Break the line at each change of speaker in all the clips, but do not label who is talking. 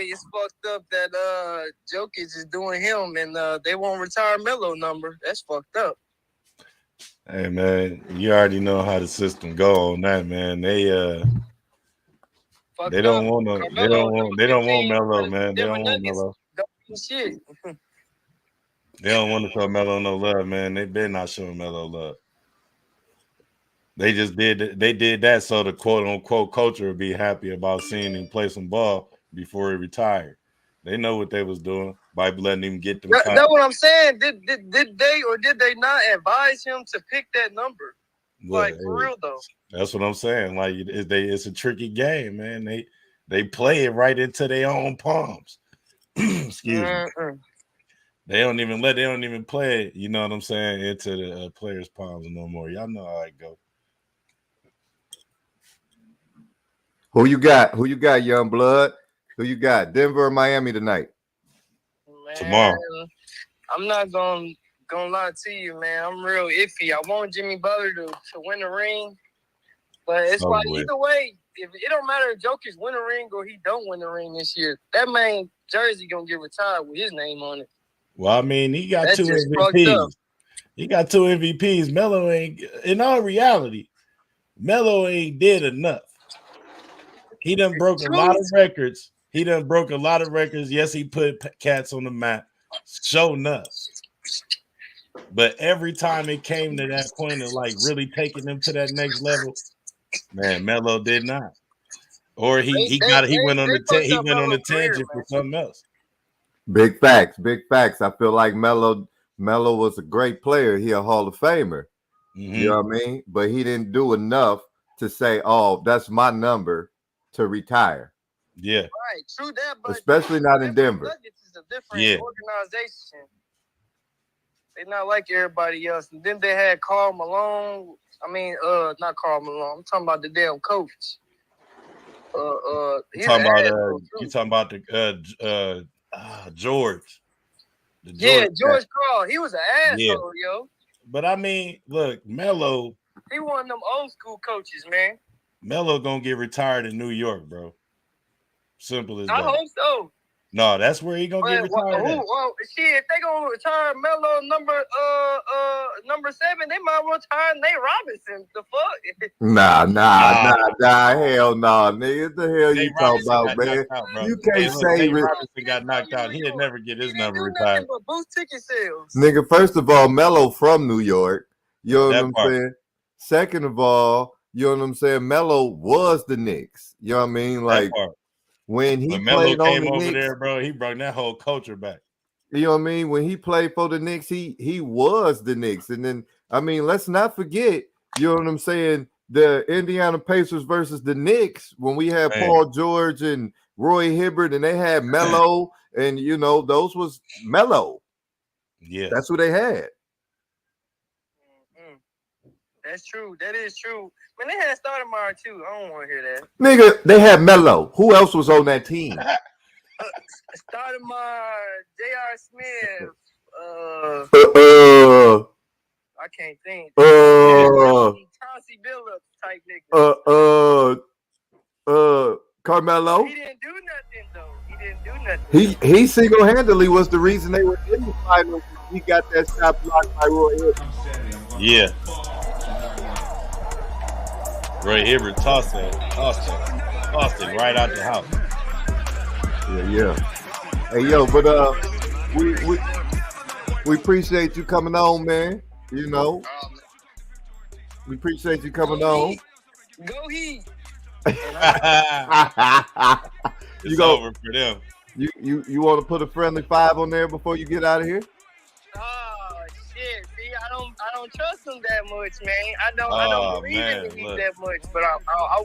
say it's fucked up that Jokic is doing him and they won't retire Melo number. That's fucked up.
Hey man, you already know how the system go on that, man. They
Fucked up.
don't want to.
Carmelo, number
They don't want
15 for
Melo,
the
man. They
Denver
don't want
Nuggets.
Melo.
Don't do shit.
They don't want to show Melo no love, man. They better not show Melo love. They just did. They did that so the quote unquote culture would be happy about seeing him play some ball before he retired. They know what they was doing by letting him get them.
That's what I'm saying. Did they or did they not advise him to pick that number? Like for real though.
That's what I'm saying. Like it's a tricky game, man. They play it right into their own palms. Excuse me. They don't even play it, you know what I'm saying, into the players' palms no more. Y'all know how it go.
Who you got, young blood? Who you got? Denver or Miami tonight?
Man,
tomorrow.
I'm not gonna lie to you, man. I'm real iffy. I want Jimmy Butler to win the ring, but it's like either way, if it don't matter if Jokic win a ring or he don't win the ring this year, that man jersey gonna get retired with his name on it.
Well, I mean, he got 2 MVPs. He got 2 MVPs. Melo ain't, in all reality, Melo ain't did enough. He done broke a lot of records. Yes, he put cats on the map. Show enough. But every time it came to that point of like really taking them to that next level, man, Melo did not. Or he went on the tangent for something else.
Big facts. I feel like Melo was a great player. He a Hall of Famer. Mm-hmm. You know what I mean? But he didn't do enough to say, "Oh, that's my number to retire."
Yeah,
right. True that, but
especially not in Denver.
Nuggets is a different organization. They're not like everybody else. And then they had Karl Malone. I mean, not Karl Malone. I'm talking about the damn coach.
You talking about the George.
George Karl. He was an asshole, yo.
But I mean, look, Melo.
He one of them old school coaches, man.
Melo gonna get retired in New York, bro. Simple as that.
I hope so.
No, that's where he gonna get retired.
Well, shit, if they gonna retire Melo number 7, they might retire Nate Robinson. The fuck?
Nah, hell no, nigga. The hell you talking about, man? You can't say
Nate Robinson got knocked out. He'd never get his number retired.
But boost ticket sales.
Nigga, first of all, Melo from New York. You know what I'm saying? Second of all, you know what I'm saying? Melo was the Knicks. You know what I mean? Like when
Melo came
over
Knicks, there, bro, he brought that whole culture back.
You know what I mean? When he played for the Knicks, he was the Knicks. And then, I mean, let's not forget, you know what I'm saying, the Indiana Pacers versus the Knicks when we had Paul George and Roy Hibbert and they had Melo and, you know, those was Melo.
Yeah.
That's what they had.
That's true. That is true. Man, they had Stoudemire too. I don't want to hear that.
Nigga, they had Melo. Who else was on that team?
Stoudemire, J.R. Smith. I can't think. Chauncey Billups type nigga.
Carmelo.
He didn't do nothing though.
He single-handedly was the reason they were in the finals. He got that shot blocked by Roy Hibbert.
Yeah. Roy Hibbert tossed it right out the house.
Yeah. Hey, yo, but we appreciate you coming on, man. You know, we appreciate you coming on.
Go Heat.
It's over for them.
You want to put a friendly 5 on there before you get out of here?
Oh shit! See, I don't trust them that much, man. I don't believe in the Heat that much, but I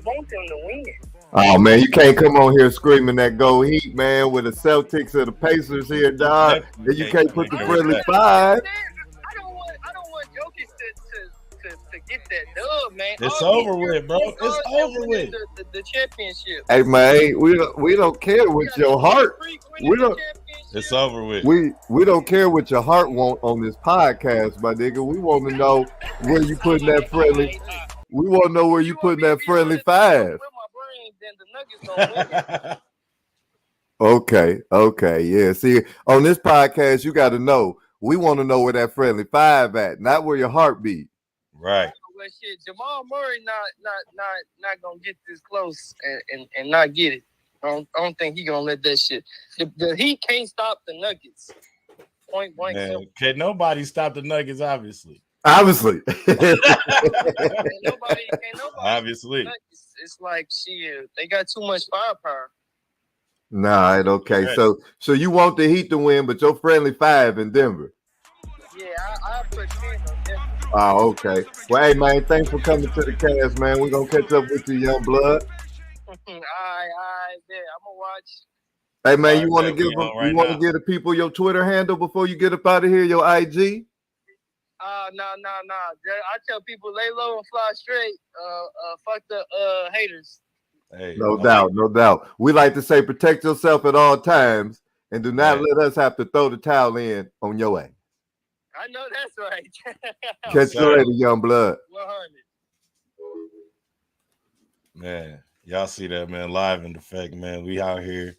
want them to win.
Oh man, you can't come on here screaming that go Heat, man, with the Celtics or the Pacers here, dog. And you can't put the friendly 5.
I don't want Jokic to get that dub, man.
It's over with, bro. It's over with.
The championship.
Hey man, we don't care what your heart. We don't.
It's over with.
We don't care what your heart want on this podcast, my nigga. We want to know where you putting that friendly. We want to know where you putting that friendly 5. Okay, yeah. See, on this podcast, you got to know. We want to know where that friendly five at, not where your heart beat.
Right.
Well, shit, Jamal Murray not gonna get this close and not get it. I don't think he gonna let that shit. The Heat can't stop the Nuggets. Point blank.
Can nobody stop the Nuggets? Obviously.
Obviously.
Can't nobody.
Obviously.
It's like shit. They got too much firepower.
Nah, okay. So you want the Heat to win, but your friendly five in Denver.
Yeah, I put 10 on Denver.
Oh, okay. Well, hey man, thanks for coming to the cast, man. We're gonna catch up with you, young blood.
I bet. I'm gonna watch.
Hey man, you want to give them? You want to give the people your Twitter handle before you get up out of here? Your IG?
No. I tell people lay low and fly straight. Fuck the haters.
Hey,
no doubt. We like to say protect yourself at all times and do not let us have to throw the towel in on your ass.
I know that's right.
Catch you later, young blood.
100.
Man, y'all see that, man? Live in effect, man. We out here.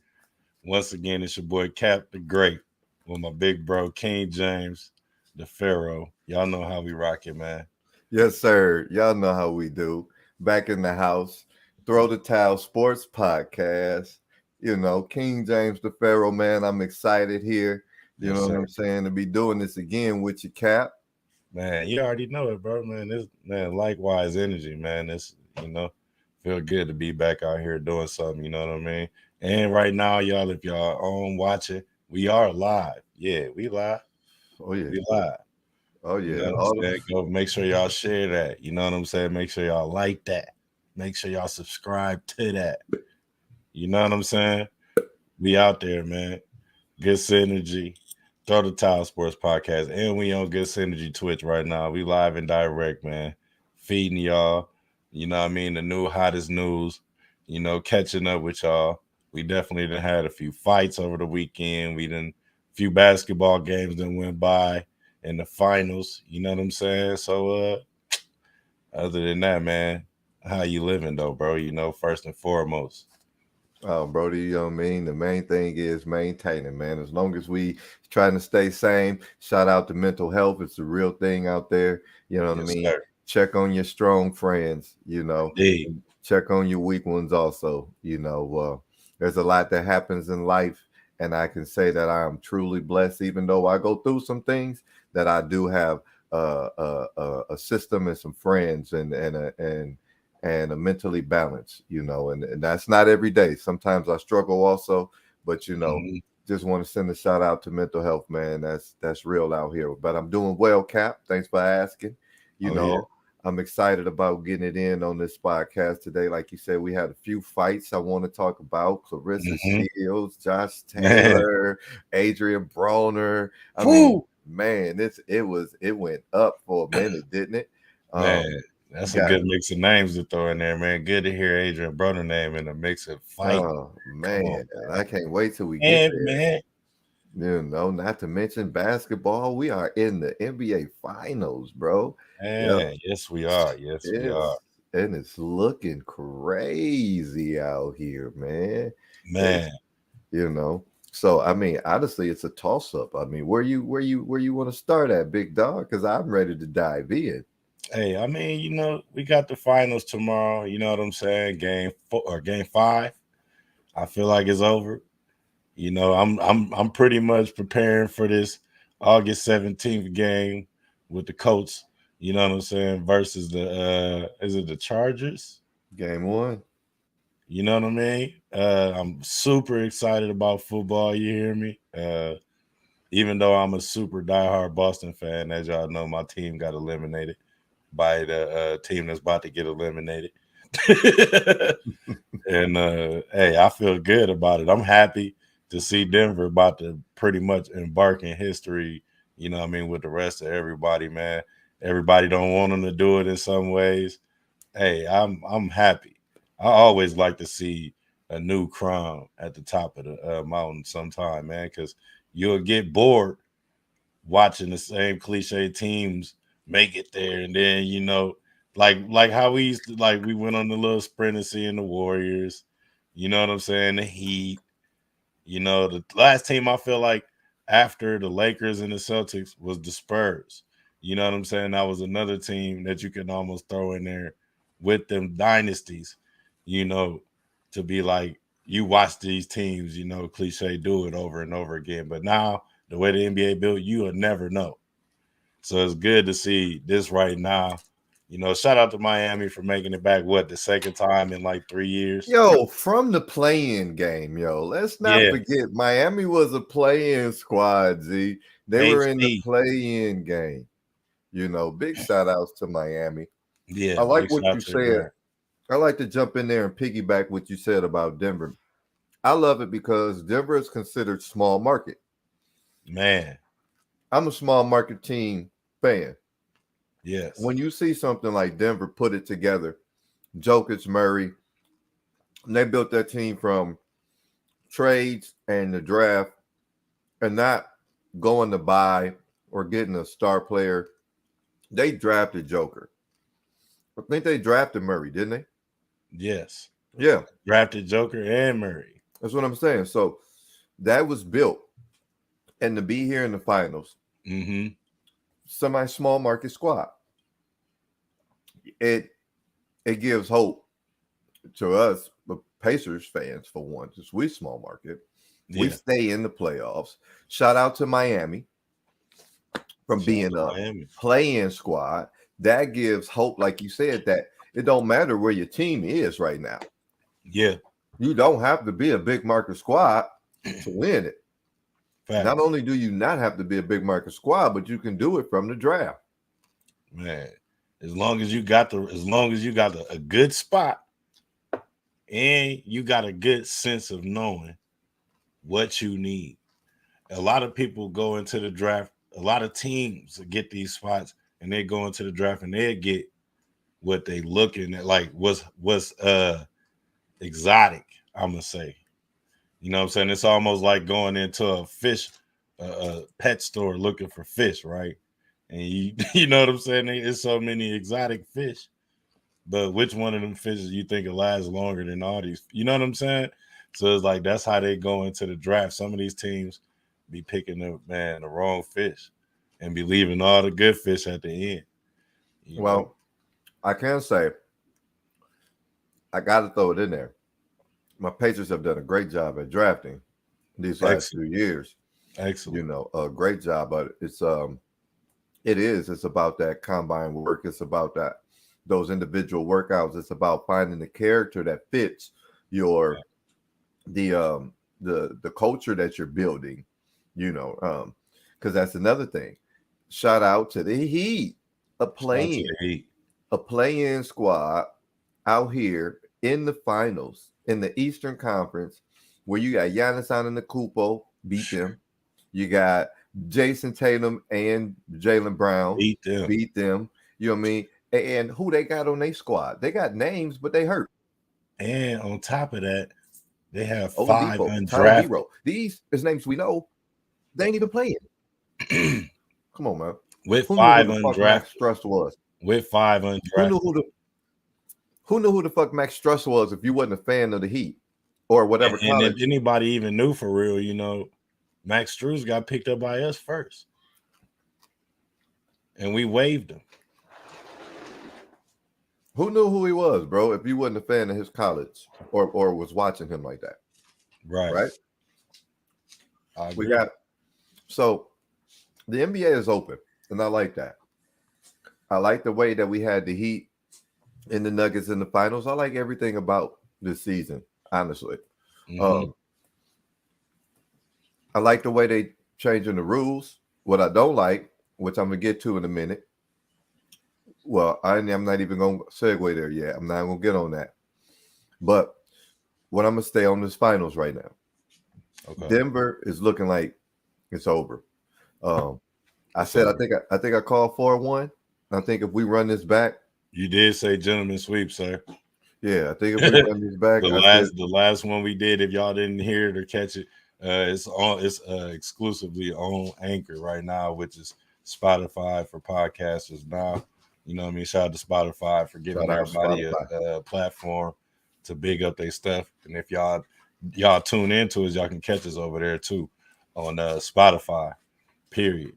Once again, it's your boy Cap the Great with my big bro King James, the Pharaoh. Y'all know how we rock it, man.
Yes, sir. Y'all know how we do. Back in the house. Throw the Towel Sports Podcast. You know, King James the Pharaoh, man. I'm excited here. You know what I'm saying? To be doing this again with you, Cap.
Man, you already know it, bro. Man, likewise energy, man. It's, feel good to be back out here doing something, you know what I mean? And right now, y'all, if y'all on watching, we are live. Yeah, we live.
Oh, yeah.
We live.
Oh, yeah.
You know Go make sure y'all share that. You know what I'm saying? Make sure y'all like that. Make sure y'all subscribe to that. You know what I'm saying? We out there, man. Good Synergy. Throw the Towel Sports Podcast. And we on Good Synergy Twitch right now. We live and direct, man. Feeding y'all. You know what I mean? The new hottest news. Catching up with y'all. We definitely done had a few fights over the weekend. We done a few basketball games that went by in the finals. You know what I'm saying? So other than that, man, how you living though, bro? First and foremost.
Oh, Brody, you know what I mean? The main thing is maintaining, man. As long as we trying to stay sane, shout out to mental health. It's a real thing out there. You know what I mean? Sir. Check on your strong friends,
Indeed.
Check on your weak ones also. There's a lot that happens in life, and I can say that I am truly blessed, even though I go through some things, that I do have a system and some friends and a mentally balanced, and that's not every day. Sometimes I struggle also, but just want to send a shout out to mental health, man. That's real out here. But I'm doing well, Cap. Thanks for asking. I'm excited about getting it in on this podcast today. Like you said, we had a few fights I want to talk about. Clarissa Shields, Josh Taylor, Adrian Broner. I mean, man, it went up for a minute, didn't it?
Man. That's a good mix of names to throw in there, man. Good to hear Adrian Broner name in the mix of fight.
Oh, man. I can't wait till we get there. Man. Not to mention basketball. We are in the NBA Finals, bro.
Yeah, yes, we are. Yes, we are.
And it's looking crazy out here, man.
Man.
So I mean, honestly, it's a toss-up. I mean, where you want to start at, big dog? Because I'm ready to dive in.
Hey, I mean, we got the finals tomorrow. You know what I'm saying? Game 4 or game 5. I feel like it's over. I'm pretty much preparing for this August 17th game with the Colts. You know what I'm saying? Versus the Chargers?
Game 1.
You know what I mean? I'm super excited about football. You hear me? Even though I'm a super diehard Boston fan, as y'all know, my team got eliminated by the team that's about to get eliminated. And hey, I feel good about it. I'm happy to see Denver about to pretty much embark in history, you know what I mean, with the rest of everybody, man. Everybody don't want them to do it in some ways. Hey, I'm happy. I always like to see a new crown at the top of the mountain sometime, man, because you'll get bored watching the same cliche teams make it there, and then like how we used to, like we went on the little sprint and seeing the Warriors, you know what I'm saying, the Heat, You know, the last team I feel like after the Lakers and the Celtics was the Spurs. You know what I'm saying? That was another team that you can almost throw in there with them dynasties, you know, to be like, you watch these teams, you know, cliche, do it over and over again. But now, the way the NBA built, you will never know. So it's good to see this right now. You know, shout out to Miami for making it back, the second time in like 3 years?
Yo, from the play-in game, let's not forget Miami was a play-in squad, Z. They were in the play-in game. You know, big shout-outs to Miami.
Yeah,
I like what you said. I like to jump in there and piggyback what you said about Denver. I love it because Denver is considered small market.
Man.
I'm a small market team fan.
Yes.
When you see something like Denver put it together, Jokic, Murray, they built that team from trades and the draft and not going to buy or getting a star player. They drafted Joker. I think they drafted Murray, didn't they?
Yes.
Yeah.
Drafted Joker and Murray.
That's what I'm saying. So that was built. And to be here in the finals, semi-small market squad, it gives hope to us, the Pacers fans, for one, because we small market. Yeah. We stay in the playoffs. Shout out to Miami from being a play-in squad. That gives hope, like you said, that it don't matter where your team is right now.
Yeah.
You don't have to be a big market squad to win it. Fact. Not only do you not have to be a big market squad, but you can do it from the draft.
Man, as long as you got a good spot and you got a good sense of knowing what you need. A lot of people go into the draft, a lot of teams get these spots and they go into the draft and they get what they looking at, like what's exotic, I'm gonna say. You know what I'm saying? It's almost like going into a pet store looking for fish, right? And you know what I'm saying? There's so many exotic fish, but which one of them fishes you think will last longer than all these? You know what I'm saying? So it's like that's how they go into the draft. Some of these teams be picking up, the wrong fish and be leaving all the good fish at the end.
Well, know? I can say I got to throw it in there. My Pacers have done a great job at drafting these last few years.
Excellent.
You know, a great job, but it's about that combine work. It's about those individual workouts. It's about finding the character that fits your the culture that you're building, you know, because that's another thing. Shout out to the Heat, a play-in squad out here in the finals in the Eastern Conference, where you got Giannis Antetokounmpo, beat them. You got Jason Tatum and Jaylen Brown, beat them. You know what I mean? And who they got on their squad? They got names, but they hurt.
And on top of that, they have five undrafted.
These is names we know. They ain't even playing. Come on, man.
With five undrafted.
Max Struss was.
With five undrafted.
Who knew who the fuck Max Struss was if you wasn't a fan of the Heat or whatever
and if anybody even knew for real, you know, Max Strus got picked up by us first. And we waived him.
Who knew who he was, bro, if you wasn't a fan of his college or was watching him like that?
Right.
So the NBA is open, and I like that. I like the way that we had the Heat and the Nuggets in the finals. I like everything about this season, honestly. I like the way they changing the rules. What I don't like, which I'm going to get to in a minute. Well, I'm not even going to segue there yet. I'm not going to get on that. But what I'm going to stay on this finals right now. Okay. Denver is looking like it's over. I think I called 4-1. I think if we run this back.
You did say gentleman sweep, sir.
Yeah, I think if we run this back.
the last one we did, if y'all didn't hear it or catch it, it's exclusively on Anchor right now, which is Spotify for podcasters now. You know what I mean? Shout out to Spotify for giving everybody a platform to big up their stuff. And if y'all y'all tune into us, y'all can catch us over there too on Spotify. Period.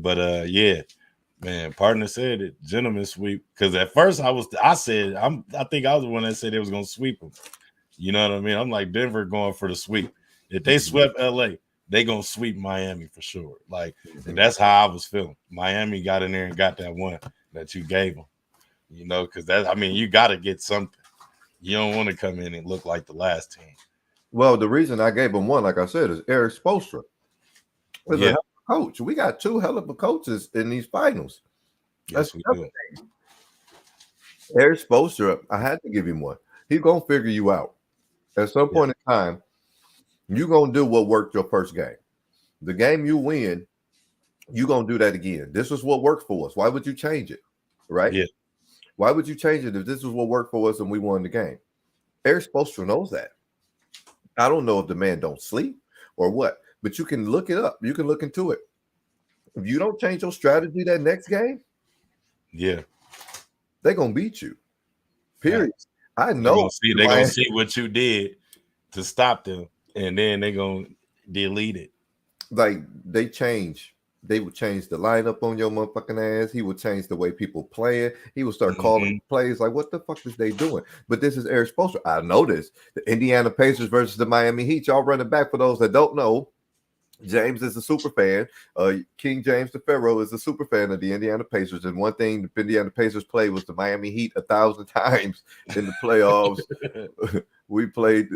But yeah, man, partner said it, gentleman sweep. Because at first I think I was the one that said they was gonna sweep them. You know what I mean? I'm like, Denver going for the sweep. If they swept LA, they gonna sweep Miami for sure. Like, and that's how I was feeling. Miami got in there and got that one that you gave them. Because you got to get something. You don't want to come in and look like the last team.
Well, the reason I gave him one, like I said, is Erik Spoelstra. Is a hell of a coach. We got 2 hell of a coaches in these finals.
Yes, we do.
Erik Spoelstra, I had to give him one. He's gonna figure you out. At some point in time, you're gonna do what worked your first game. The game you win, you're gonna do that again. This is what worked for us. Why would you change it? Right?
Yeah.
Why would you change it if this is what worked for us and we won the game? Erik Spoelstra knows that. I don't know if the man don't sleep or what, but you can look it up. You can look into it. If you don't change your strategy that next game, they're gonna beat you. Period. I know.
They're gonna see what you did to stop them, and then they're gonna delete it.
Like they would change the lineup on your motherfucking ass. He would change the way people play it. He would start calling plays like, what the fuck is they doing? But this is Erik Spoelstra. I know this. The Indiana Pacers versus the Miami Heat. Y'all running back for those that don't know. James is a super fan. King James the Pharaoh is a super fan of the Indiana Pacers. And one thing the Indiana Pacers played was the Miami Heat 1,000 times in the playoffs. We played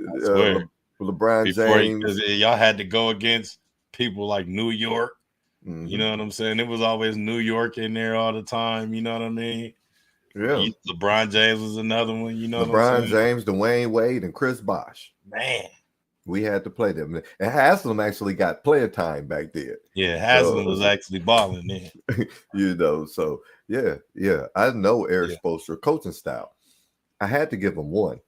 LeBron James.
Y'all had to go against people like New York. Mm-hmm. You know what I'm saying? It was always New York in there all the time. You know what I mean?
Yeah.
LeBron James was another one. You know
LeBron James, Dwayne Wade, and Chris Bosh.
Man.
We had to play them. And Haslam actually got player time back there.
Yeah, Haslam was actually balling then.
So yeah. I know Erik Spoelstra coaching style. I had to give him one.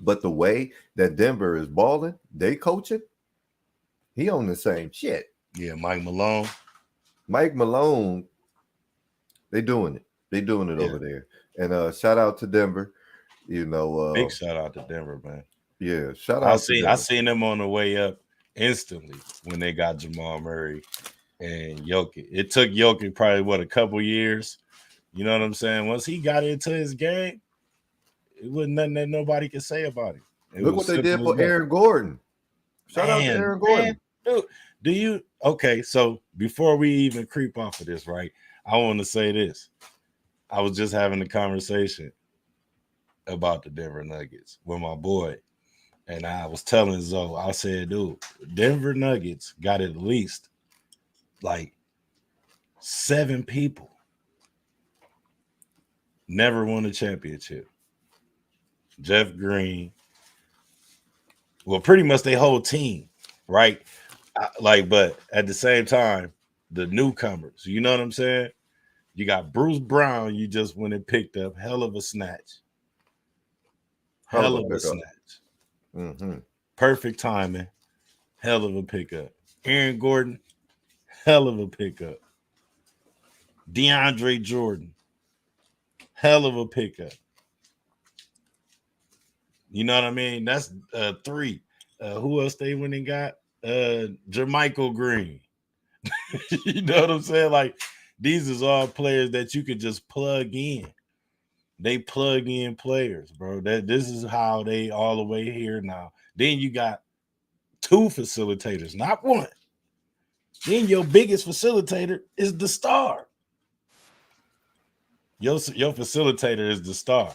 But the way that Denver is balling, they coaching, he on the same shit.
Yeah, Mike Malone,
they doing it. They doing it over there. And shout out to Denver.
Big shout out to Denver, man.
Yeah, shout out.
I seen them on the way up instantly when they got Jamal Murray and Jokic. It took Jokic probably a couple years. You know what I'm saying? Once he got into his game, it wasn't nothing that nobody could say about him.
Look what they did for Aaron Gordon. Shout out to Aaron Gordon.
Dude, so before we even creep off of this, right? I want to say this. I was just having a conversation about the Denver Nuggets with my boy. And I was telling Zoe, I said, dude, Denver Nuggets got at least like 7 people never won a championship. Jeff Green. Well, pretty much their whole team, right? But at the same time, the newcomers, you know what I'm saying? You got Bruce Brown, you just went and picked up. Hell of a snatch. Hell of a snatch.
Mm-hmm.
Perfect timing. Hell of a pickup. Aaron Gordon, hell of a pickup. DeAndre Jordan, hell of a pickup. You know what I mean? That's 3. Who else they went and got? Jermichael Green. You know what I'm saying? Like, these is all players that you could just plug in. They plug in players, bro. This is how they all the way here now. Then you got 2 facilitators, not 1. Then your biggest facilitator is the star. Your facilitator is the star.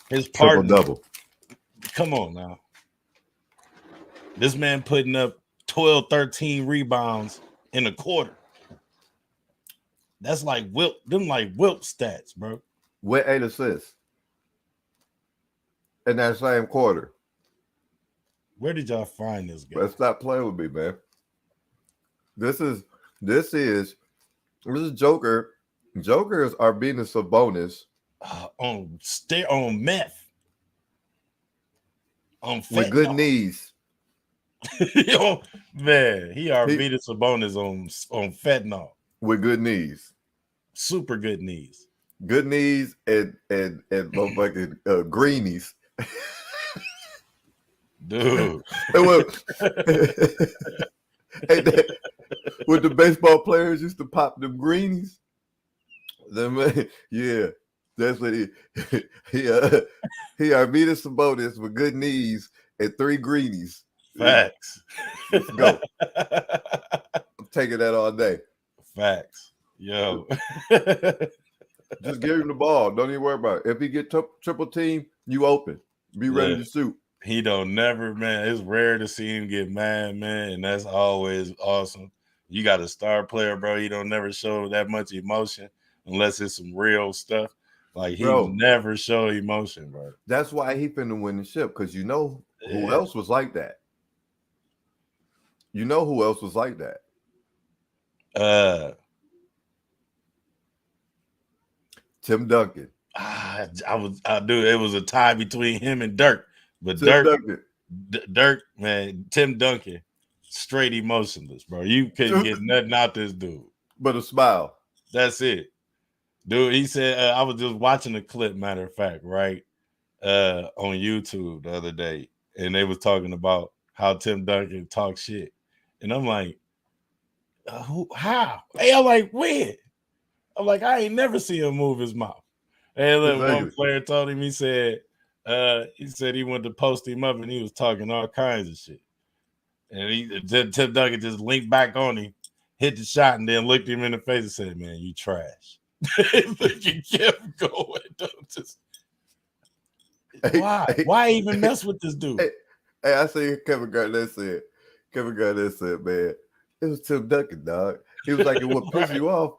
His partner.
Triple-double.
Come on now. This man putting up 12, 13 rebounds in a quarter. That's like Wilt stats, bro.
With 8 assists in that same quarter.
Where did y'all find this guy?
Let's stop playing with me, man. This is Joker. Joker is Arvydas Sabonis
on meth. On fentanyl.
With good knees.
Yo, man, he Arvydas Sabonis on fentanyl.
With good knees.
Super good knees.
Good knees and motherfucking greenies.
Dude.
With the baseball players used to pop them greenies. Yeah, that's what he Arvidas Sabonis with good knees and 3 greenies.
Facts.
Let's go. I'm taking that all day.
Facts. Yo.
Just give him the ball. Don't even worry about it. If he get triple team, you open. Be ready to shoot.
He don't never, man. It's rare to see him get mad, man, and that's always awesome. You got a star player, bro. He don't never show that much emotion unless it's some real stuff. Like, he never show emotion, bro.
That's why he finna win the ship, because you know who else was like that. You know who else was like that. Tim Duncan.
It was a tie between him and Dirk. But Dirk, man, Tim Duncan, straight emotionless, bro. You couldn't get nothing out this dude.
But a smile.
That's it. Dude, he said, I was just watching a clip, matter of fact, right, on YouTube the other day, and they was talking about how Tim Duncan talks shit. And I'm like, how? Hey, I'm like, when? I'm like, I ain't never seen him move his mouth. And look, one player told him, he said he went to post him up and he was talking all kinds of shit. And Tim Duncan just linked back on him, hit the shot, and then looked him in the face and said, man, you trash. He kept going. Why even mess with this dude?
Hey, I see Kevin Garnett said, man, it was Tim Duncan, dog. He was like, what pissed you off?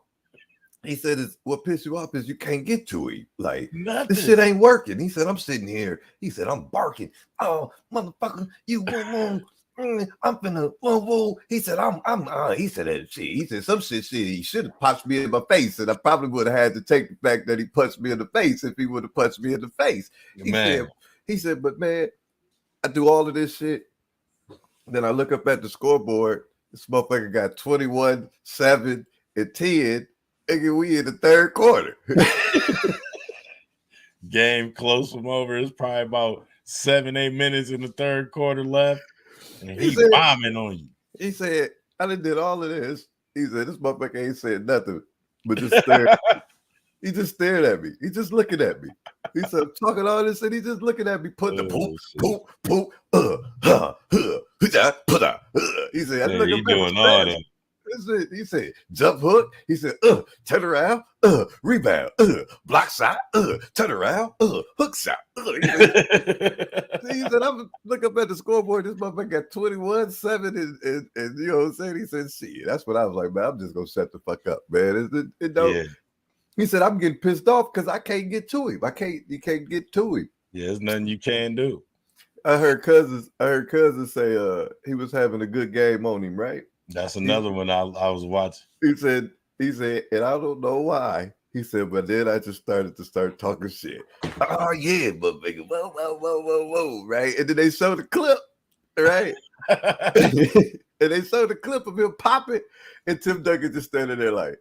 He said, what pissed you off is you can't get to him. Like, this shit ain't working. He said, I'm sitting here. He said, I'm barking. Oh, motherfucker, you whoa. I'm finna whoa. He said, he said that shit. He said some shit he should have punched me in my face. And I probably would have had to take the fact that he punched me in the face if he would have punched me in the face. He said, but man, I do all of this shit. Then I look up at the scoreboard. This motherfucker got 21, 7, and 10. Nigga, we in the third quarter.
Game close from over. It's probably about 7-8 minutes in the third quarter left. And he's bombing on you.
He said, I done did all of this. He said, this motherfucker ain't said nothing, but just stared. He just stared at me. He just looking at me. He said, I'm talking all this, and he just looking at me, putting the poop. He said,
he doing all that.
He said, jump hook. He said, turn around, rebound, block shot, turn around, hook shot. He said, I'm look up at the scoreboard. This motherfucker got 21, 7, and you know what I'm saying? He said, shit. That's what I was like, man. I'm just gonna shut the fuck up, man. He said, I'm getting pissed off because I can't get to him. You can't get to him.
Yeah, there's nothing you can do.
I heard cousins say he was having a good game on him, right?
That's another one I was watching.
He said, and I don't know why. He said, but then I just started talking shit. Oh yeah, but nigga, whoa, right? And then they showed the clip, right? And they showed the clip of him popping, and Tim Duncan just standing there like,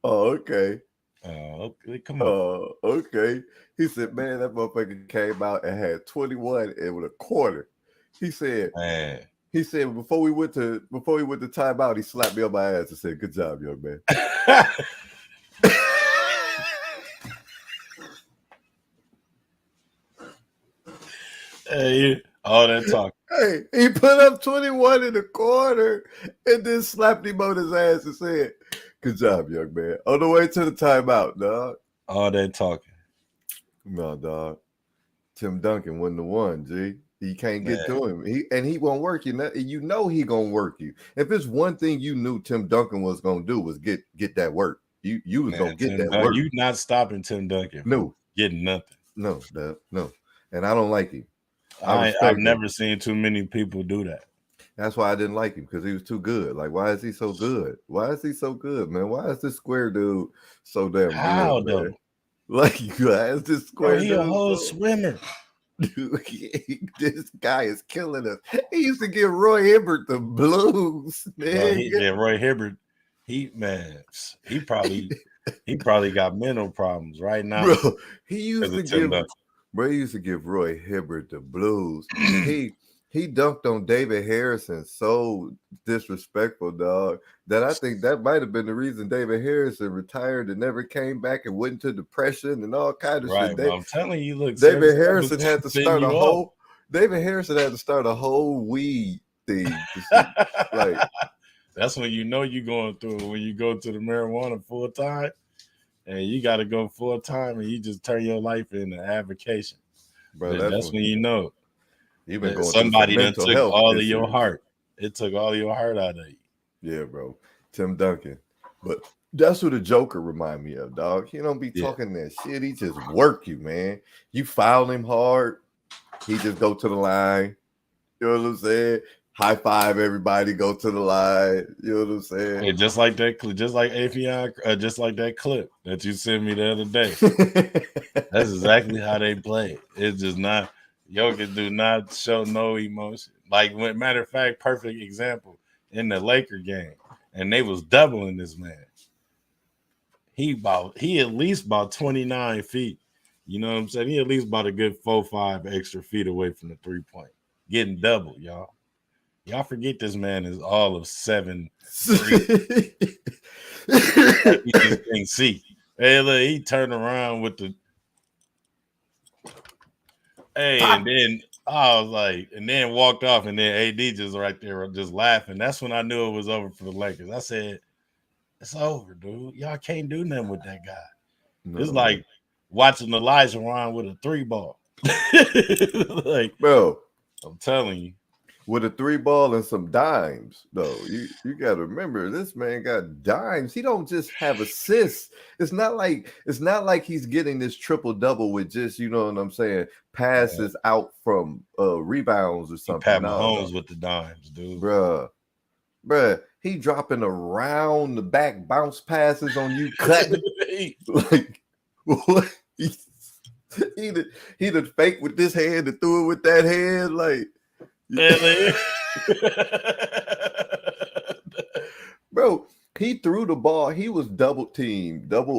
oh, okay.
Oh, okay, come
on. Oh, okay. He said, man, that motherfucker came out and had 21 and with a quarter. He said,
man.
He said before we went to timeout, he slapped me on my ass and said, "Good job, young man."
Hey, all that talk.
Hey, he put up 21 in the quarter and then slapped him on his ass and said, "Good job, young man." On the way to the timeout, dog.
All that talking.
No, dog. Tim Duncan wasn't the one, G. He can't get to him. He won't work you. You know he gonna work you. If it's one thing you knew Tim Duncan was gonna do was get that work. You was gonna get that work.
You not stopping Tim Duncan.
No,
getting nothing.
No. And I don't like him.
I've never seen too many people do that.
That's why I didn't like him, because he was too good. Like, why is he so good? Why is he so good, man? Why is this square dude so damn
good,
though?
Man?
Like, why is this square dude?
He a whole swimmer.
Dude, this guy is killing us. He used to give Roy Hibbert the blues, man.
Roy Hibbert, he probably got mental problems right now.
Bro, he used to give Bro, he used to give Roy Hibbert the blues. He dunked on David Harrison so disrespectful, dog, that I think that might have been the reason David Harrison retired and never came back and went into depression and all kind of shit.
I'm telling you, look,
David Harrison had to start a whole. David Harrison had to start a whole weed thing. Like
that's when you know you're going through it. When you go to the marijuana full time, and you got to go full time, and you just turn your life into avocation. Bro, that's when you know.
Even going
somebody that took all of your heart. It took all your heart out of you.
Yeah, bro. Tim Duncan. But that's who the Joker remind me of, dog. He don't be talking that shit. He just work you, man. You foul him hard. He just go to the line. You know what I'm saying? High five everybody, go to the line. You know what I'm saying?
Hey, just like that, just like Afion, just like that clip that you sent me the other day. That's exactly how they play. It's just not. Jokic do not show no emotion. Like, matter of fact, perfect example in the Laker game, and they was doubling this man. He at least about 29 feet. You know what I'm saying? He at least about a good 4-5 extra feet away from the 3-point. Getting double, y'all. Y'all forget this man is all of 7'3". He just can't see. Hey, look, he turned around with the. Hey, and then I was like, and then walked off, and then AD just right there, just laughing. That's when I knew it was over for the Lakers. I said, "It's over, dude. Y'all can't do nothing with that guy." No. It's like watching Elijah Wan with a 3-ball. Like,
bro,
I'm telling you.
With a 3-ball and some dimes, though. You got to remember, this man got dimes. He don't just have assists. It's not like he's getting this triple-double with just, you know what I'm saying, passes out from rebounds or something.
Pat Mahomes with the dimes, dude.
Bruh, he dropping around the back bounce passes on you, cutting. Like, what? He did fake with this hand and threw it with that hand, like. Bro, he threw the ball. He was double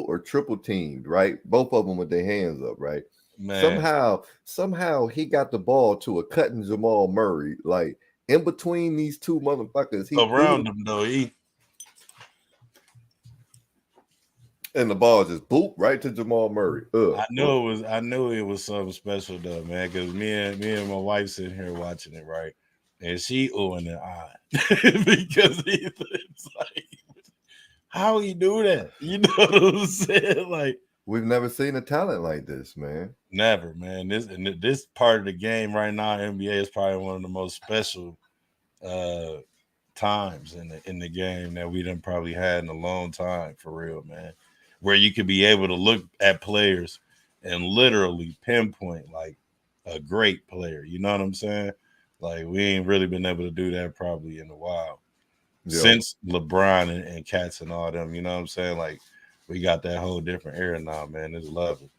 or triple teamed, right? Both of them with their hands up, right? Man. Somehow he got the ball to a cutting Jamal Murray, like in between these two motherfuckers. He
around him though,
and the ball just boop right to Jamal Murray.
I knew it was something special though, man. Because me and my wife sitting here watching it, right, and she oohing and eyeing because it's like, how he do that? You know what I'm saying? Like,
we've never seen a talent like this, man.
Never, man. This part of the game right now, NBA is probably one of the most special times in the game that we done probably had in a long time, for real, man. Where you could be able to look at players and literally pinpoint like a great player. You know what I'm saying? Like, we ain't really been able to do that probably in a while. Yep. Since LeBron and Cats and all them, you know what I'm saying? Like, we got that whole different era now, man. It's lovely.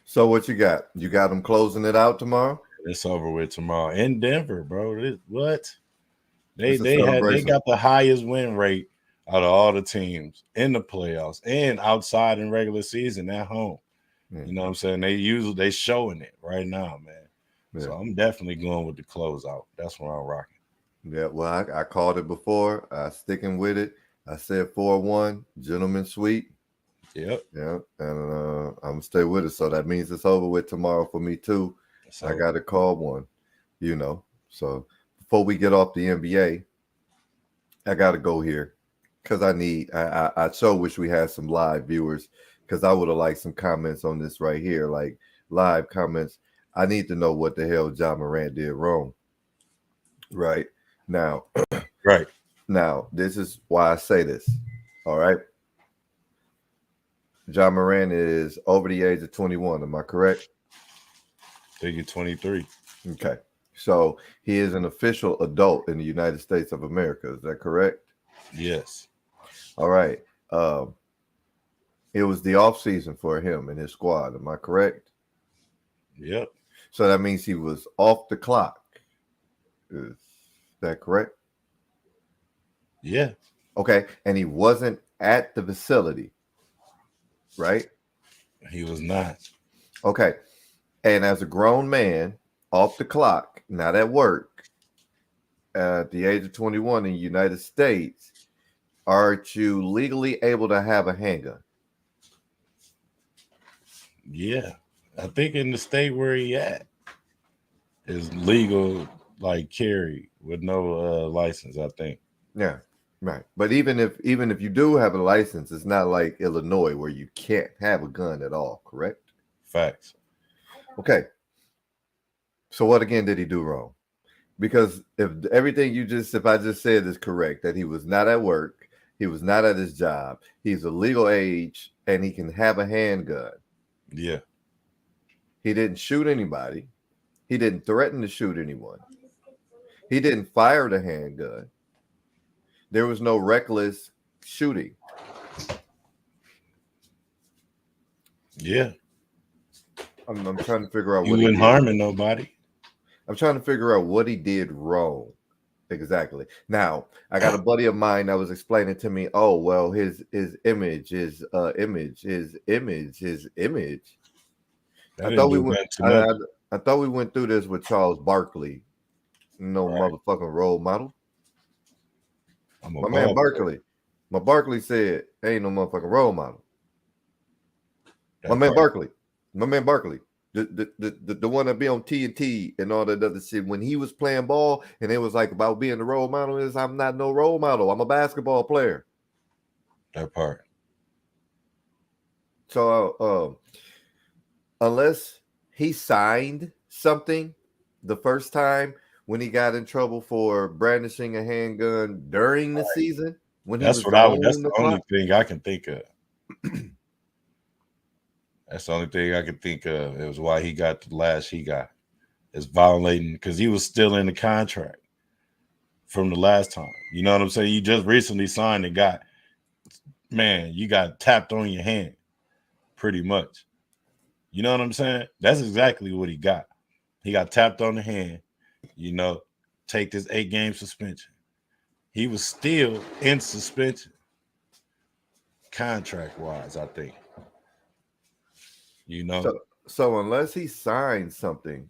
So what you got? You got them closing it out tomorrow?
It's over with tomorrow in Denver, bro. What? They got the highest win rate out of all the teams in the playoffs and outside in regular season at home. You know what I'm saying? They showing it right now, man. Yeah. So I'm definitely going with the closeout. That's what I'm rocking.
Yeah, well, I called it before. I sticking with it. I said 4-1, gentleman sweep.
Yep.
Yeah, and I'm gonna stay with it. So that means it's over with tomorrow for me too. I got to call one, you know. So before we get off the NBA, I got to go here because I so wish we had some live viewers because I would have liked some comments on this right here, like live comments. I need to know what the hell Ja Morant did wrong. Right now,
right
now, this is why I say this. All right. Ja Morant is over the age of 21. Am I correct?
I think you're 23.
Okay. So he is an official adult in the United States of America. Is that correct?
Yes.
All right. It was the off season for him and his squad. Am I correct?
Yep.
So that means he was off the clock. Is that correct?
Yeah.
Okay. And he wasn't at the facility, right?
He was not.
Okay. And as a grown man, off the clock, not at work, at the age of 21 in the United States, aren't you legally able to have a handgun?
Yeah. I think in the state where he at is legal, like carry with no license, I think.
Yeah, right. But even if you do have a license, it's not like Illinois where you can't have a gun at all, correct?
Facts.
Okay. So what again did he do wrong? Because if I just said is correct, that he was not at work, he was not at his job, he's a legal age, and he can have a handgun.
Yeah.
He didn't shoot anybody. He didn't threaten to shoot anyone. He didn't fire the handgun. There was no reckless shooting.
Yeah.
I'm trying to figure out
what he wasn't harming nobody.
I'm trying to figure out what he did wrong. Exactly. Now, I got a buddy of mine that was explaining to me, oh, well, his image. I thought we went through this with Charles Barkley. Motherfucking role model. My man Barkley. My Barkley said, ain't no motherfucking role model. My man Barkley. The one that be on TNT and all that other shit. When he was playing ball and it was like about being the role model, is I'm not no role model. I'm a basketball player.
That part.
So unless he signed something the first time when he got in trouble for brandishing a handgun during the season, when
that's the only thing I can think of. That's the only thing I could think of. It was why he got the last he got. Is violating because he was still in the contract from the last time. You know what I'm saying? You just recently signed and you got tapped on your hand pretty much. You know what I'm saying? That's exactly what he got. He got tapped on the hand, take this 8-game suspension. He was still in suspension contract-wise, I think.
So unless he signed something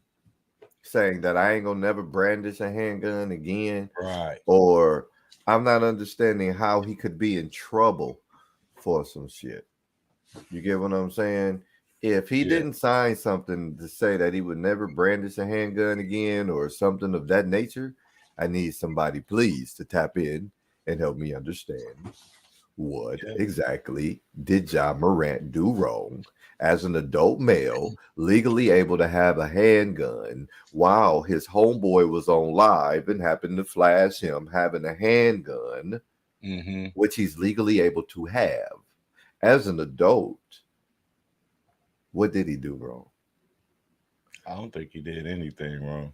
saying that I ain't gonna never brandish a handgun again,
right?
Or I'm not understanding how he could be in trouble for some shit. You get what I'm saying? If he didn't sign something to say that he would never brandish a handgun again or something of that nature, I need somebody, please, to tap in and help me understand what exactly did Ja Morant do wrong as an adult male, legally able to have a handgun while his homeboy was on live and happened to flash him having a handgun, which he's legally able to have as an adult. What did he do wrong?
I don't think he did anything wrong.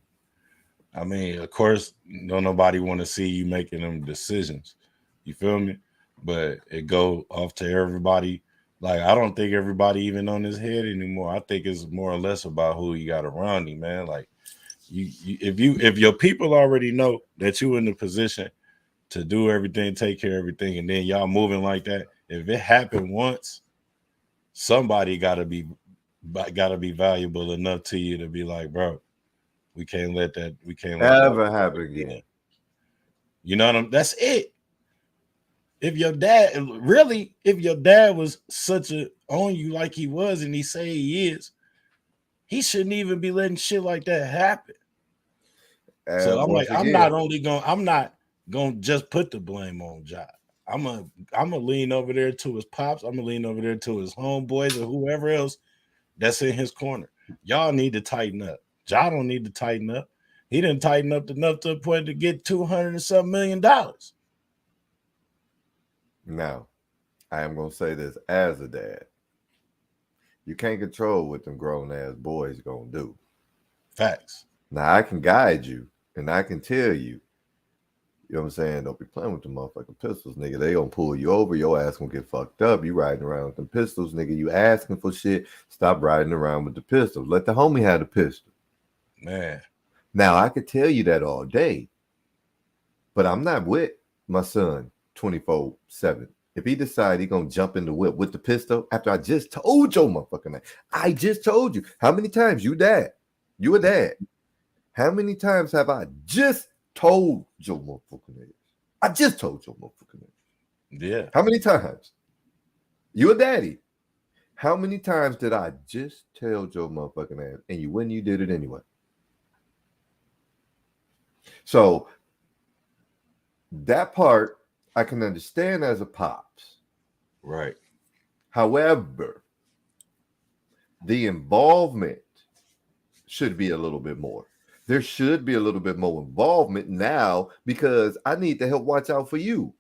I mean, of course, don't nobody want to see you making them decisions. You feel me? But it go off to everybody. Like, I don't think everybody even on his head anymore. I think it's more or less about who you got around him, man. Like, if your people already know that you in the position to do everything, take care of everything, and then y'all moving like that, if it happened once, somebody gotta be valuable enough to you to be like, bro, we can't let that
happen again.
You know what I'm? That's it. If your dad was such a on you like he was, and he say he is, he shouldn't even be letting shit like that happen. So I'm like, I'm not gonna just put the blame on Ja. I'm gonna lean over there to his pops. I'm gonna lean over there to his homeboys or whoever else that's in his corner. Y'all need to tighten up. Ja don't need to tighten up. He didn't tighten up enough to the point to get $200 and something million.
Now, I am going to say this as a dad. You can't control what them grown-ass boys going to do.
Facts.
Now, I can guide you, and I can tell you, you know what I'm saying, don't be playing with the motherfucking pistols, nigga. They going to pull you over. Your ass going to get fucked up. You riding around with them pistols, nigga. You asking for shit. Stop riding around with the pistols. Let the homie have the pistol.
Man.
Now, I could tell you that all day, but I'm not with my son 24/7. If he decide he gonna jump in the whip with the pistol after I just told your motherfucking name, I just told you how many times you dad, you a dad. How many times have I just told your motherfucking name? I just told your motherfucking name.
Yeah.
How many times? You a daddy. How many times did I just tell your motherfucking ass and you did it anyway? So that part I can understand as a pops.
Right.
However, the involvement should be a little bit more. There should be a little bit more involvement now because I need to help watch out for you.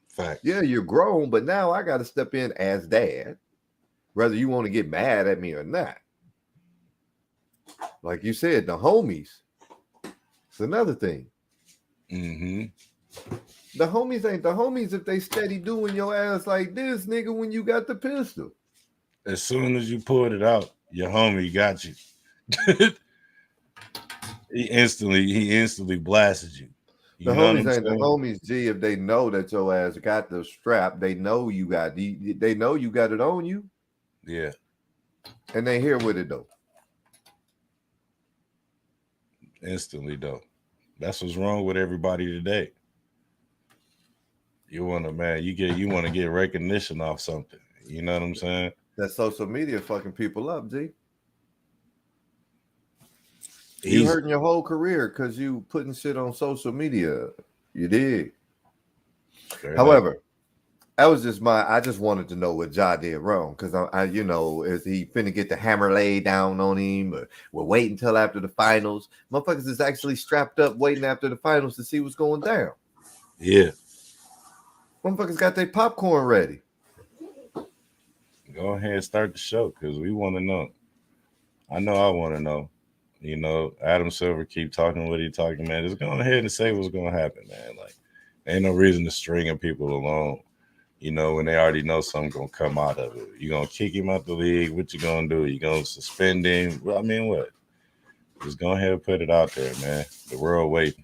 Fact.
Yeah, you're grown, but now I got to step in as dad, whether you want to get mad at me or not. Like you said, the homies. It's another thing.
Mm-hmm.
The homies ain't the homies if they steady doing your ass like this, nigga, when you got the pistol.
As soon as you pulled it out, your homie got you. He instantly blasted you.
The homies ain't the homies, G, if they know that your ass got the strap, they know you got it on you.
Yeah.
And they here with it though.
Instantly though. That's what's wrong with everybody today. You want to get recognition off something. You know what I'm saying?
That social media fucking people up, G.
Easy.
You hurting your whole career because you putting shit on social media. You did. However, that was just I just wanted to know what Ja did wrong because I is he finna get the hammer laid down on him or we're waiting until after the finals? Motherfuckers is actually strapped up waiting after the finals to see what's going down.
Yeah.
Motherfuckers got their popcorn ready.
Go ahead and start the show because we want to know. I know I want to know. You know, Adam Silver keep talking what he talking, man. Just go ahead and say what's going to happen, man. Like, ain't no reason to string people along, you know, when they already know something's going to come out of it. You going to kick him out the league? What you going to do? You going to suspend him? Well, I mean, what? Just go ahead and put it out there, man. The world waiting.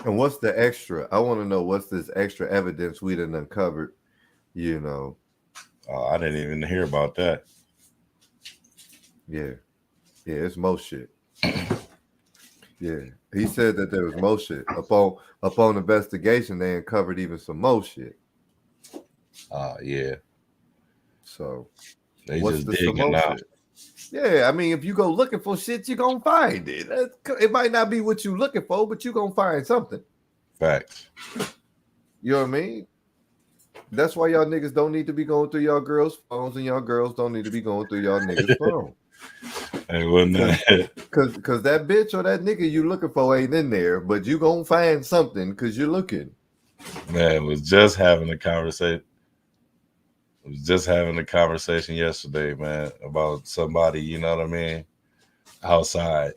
And what's the extra? I want to know what's this extra evidence we done uncovered, you know.
I didn't even hear about that.
Yeah. Yeah, it's most shit. Yeah. He said that there was more shit. Upon investigation, they uncovered even some more shit.
Yeah.
So
they just digging out.
Shit? Yeah, I mean, if you go looking for shit, you're gonna find it. It might not be what you're looking for, but you're gonna find something.
Facts.
You know what I mean? That's why y'all niggas don't need to be going through y'all girls' phones, and y'all girls don't need to be going through y'all niggas' phone.
Hey, wasn't that?
Cause that bitch or that nigga you looking for ain't in there, but you gonna find something because you're looking.
Man, was just having a conversation. Yesterday, man, about somebody, you know what I mean, outside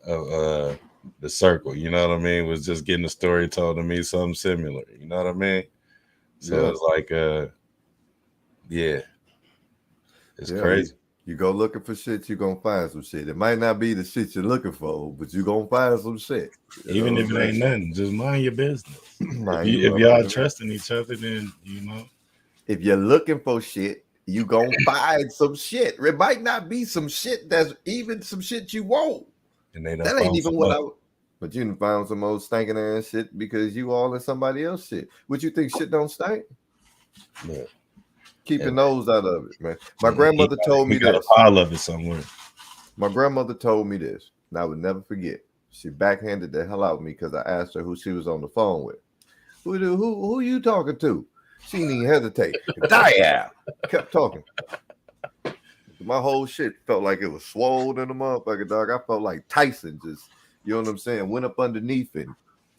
of the circle, you know what I mean, was just getting a story told to me, something similar, you know what I mean? So it's like, yeah, it's crazy.
You go looking for shit, you're gonna find some shit. It might not be the shit you're looking for, but you're gonna find some shit.
Even if it ain't nothing, just mind your business. If y'all trusting each other, then you know.
If you're looking for shit, you gonna find some shit. It might not be some shit that's even some shit you want.
And they
that ain't even what but you done found some old stinking ass shit because you all in somebody else shit. Would you think shit don't stink?
Yeah.
Keep your nose out of it, man. My grandmother told me this.
A pile of it somewhere.
My grandmother told me this, and I would never forget. She backhanded the hell out of me because I asked her who she was on the phone with. Who you talking to? She didn't even hesitate. Dial. Kept talking. My whole shit felt like it was swollen in the motherfucker, dog. I felt like Tyson just, you know what I'm saying, went up underneath and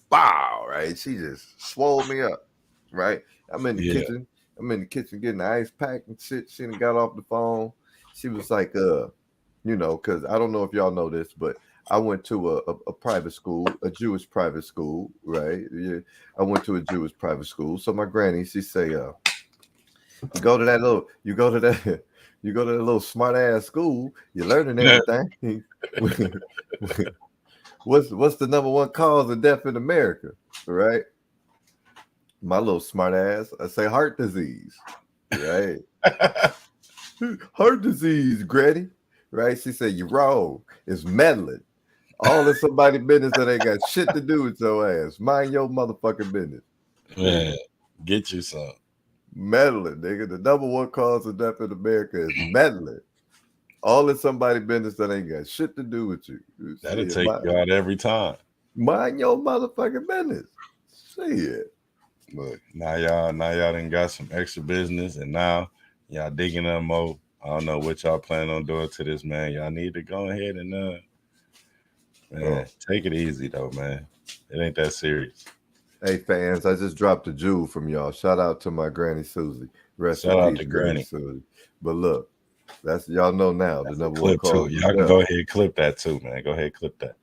bow, right? She just swole me up, right? I'm in the kitchen. I'm in the kitchen getting the ice pack and shit. She done got off the phone. She was like, you know, because I don't know if y'all know this, but I went to a private school, a Jewish private school, right? Yeah, I went to a Jewish private school. So my granny, she say, you go to that little smart ass school, you're learning everything. What's the number one cause of death in America, right? My little smart ass. I say heart disease. Right. Heart disease, Granny. Right. She said, "You're wrong. It's meddling. All in somebody's business that ain't got shit to do with your ass. Mind your motherfucking business."
Man, get you some.
Meddling, nigga. The number one cause of death in America is meddling. All in somebody's business that ain't got shit to do with you.
That'll take you out every time.
Mind your motherfucking business. See it.
Look, now y'all done got some extra business, and now y'all digging up more. I don't know what y'all plan on doing to this, man. Y'all need to go ahead and take it easy though, man. It ain't that serious.
Hey fans, I just dropped a jewel from y'all. Shout out to my Granny Susie.
Shout out to Granny
Susie. But look, that's y'all know now the number one cause.
Y'all can go ahead and clip that too, man. Go ahead and clip that.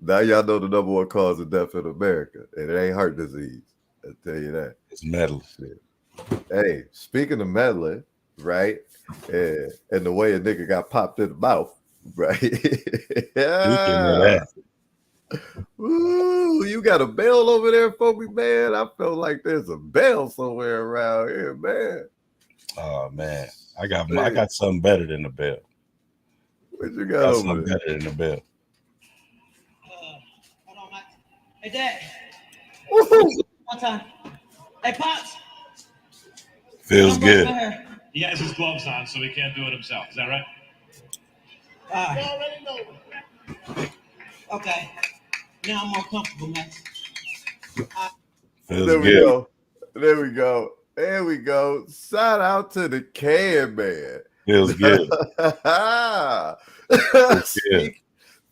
Now y'all know the number one cause of death in America, and it ain't heart disease. I tell you that.
It's meddling.
Hey, speaking of meddling, right? And the way a nigga got popped in the mouth, right?
Yeah.
Ooh, you got a bell over there for me, man? I feel like there's a bell somewhere around here, man.
Oh man, I got something better than the bell.
What you got over
something better than the bell?
Hold on, Mike. Hey, Dad. One time. Hey, Pops.
Feels good.
He has his gloves on, so he can't do it himself. Is that right?
You already know. Okay. Now I'm more comfortable, man.
There we go. There we go. There we go. Shout out to the Can Man.
Feels good.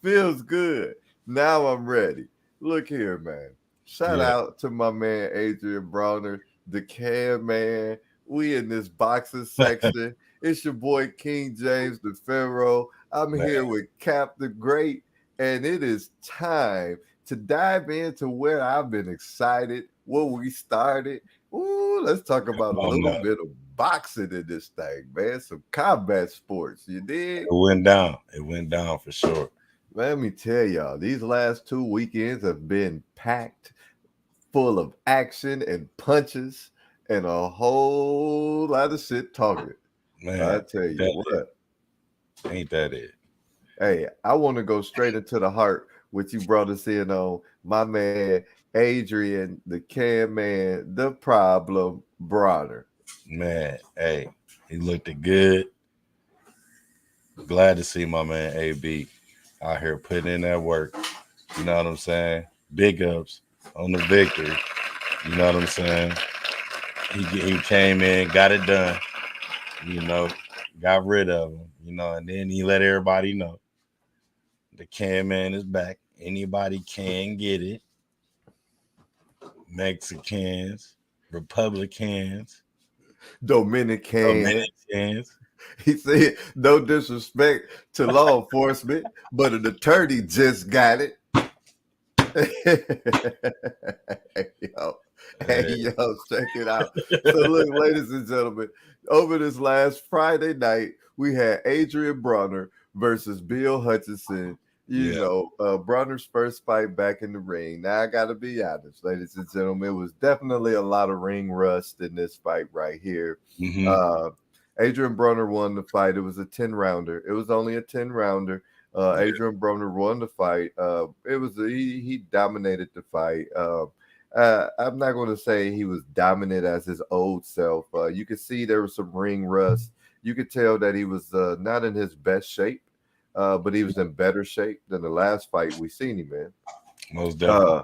Feels good. Now I'm ready. Look here, man. Shout out to my man Adrian Bronner, the Can Man. We in this boxing section. It's your boy King James the Pharaoh. I'm here with Cap the Great, and it is time to dive into where I've been excited, where we started. Ooh, let's talk about a little bit of boxing in this thing, man. Some combat sports, you did?
It went down. It went down for sure.
Let me tell y'all, these last 2 weekends have been packed full of action and punches and a whole lot of shit talking. Man, I tell you what.
Ain't that it?
Hey, I want to go straight into the heart with you brought us in on my man Adrian, the Can Man, the Problem Bronner.
Man, hey, he looked good. Glad to see my man AB out here putting in that work. You know what I'm saying? Big ups on the victory. You know what I'm saying? He came in, got it done. You know, got rid of him. You know, and then he let everybody know the Can Man is back. Anybody can get it. Mexicans, Republicans,
Dominicans. He said, no disrespect to law enforcement, but an attorney just got it. Hey, check it out. So look, ladies and gentlemen, over this last Friday night, we had Adrian Bronner versus Bill Hutchinson. You know, Bronner's first fight back in the ring. Now, I got to be honest, ladies and gentlemen, it was definitely a lot of ring rust in this fight right here.
Mm-hmm.
Adrian Bronner won the fight. It was a 10-rounder. It was only a 10-rounder. Adrian Bronner won the fight. He dominated the fight. I'm not going to say he was dominant as his old self. You could see there was some ring rust. You could tell that he was not in his best shape, but he was in better shape than the last fight we seen him in.
Most definitely.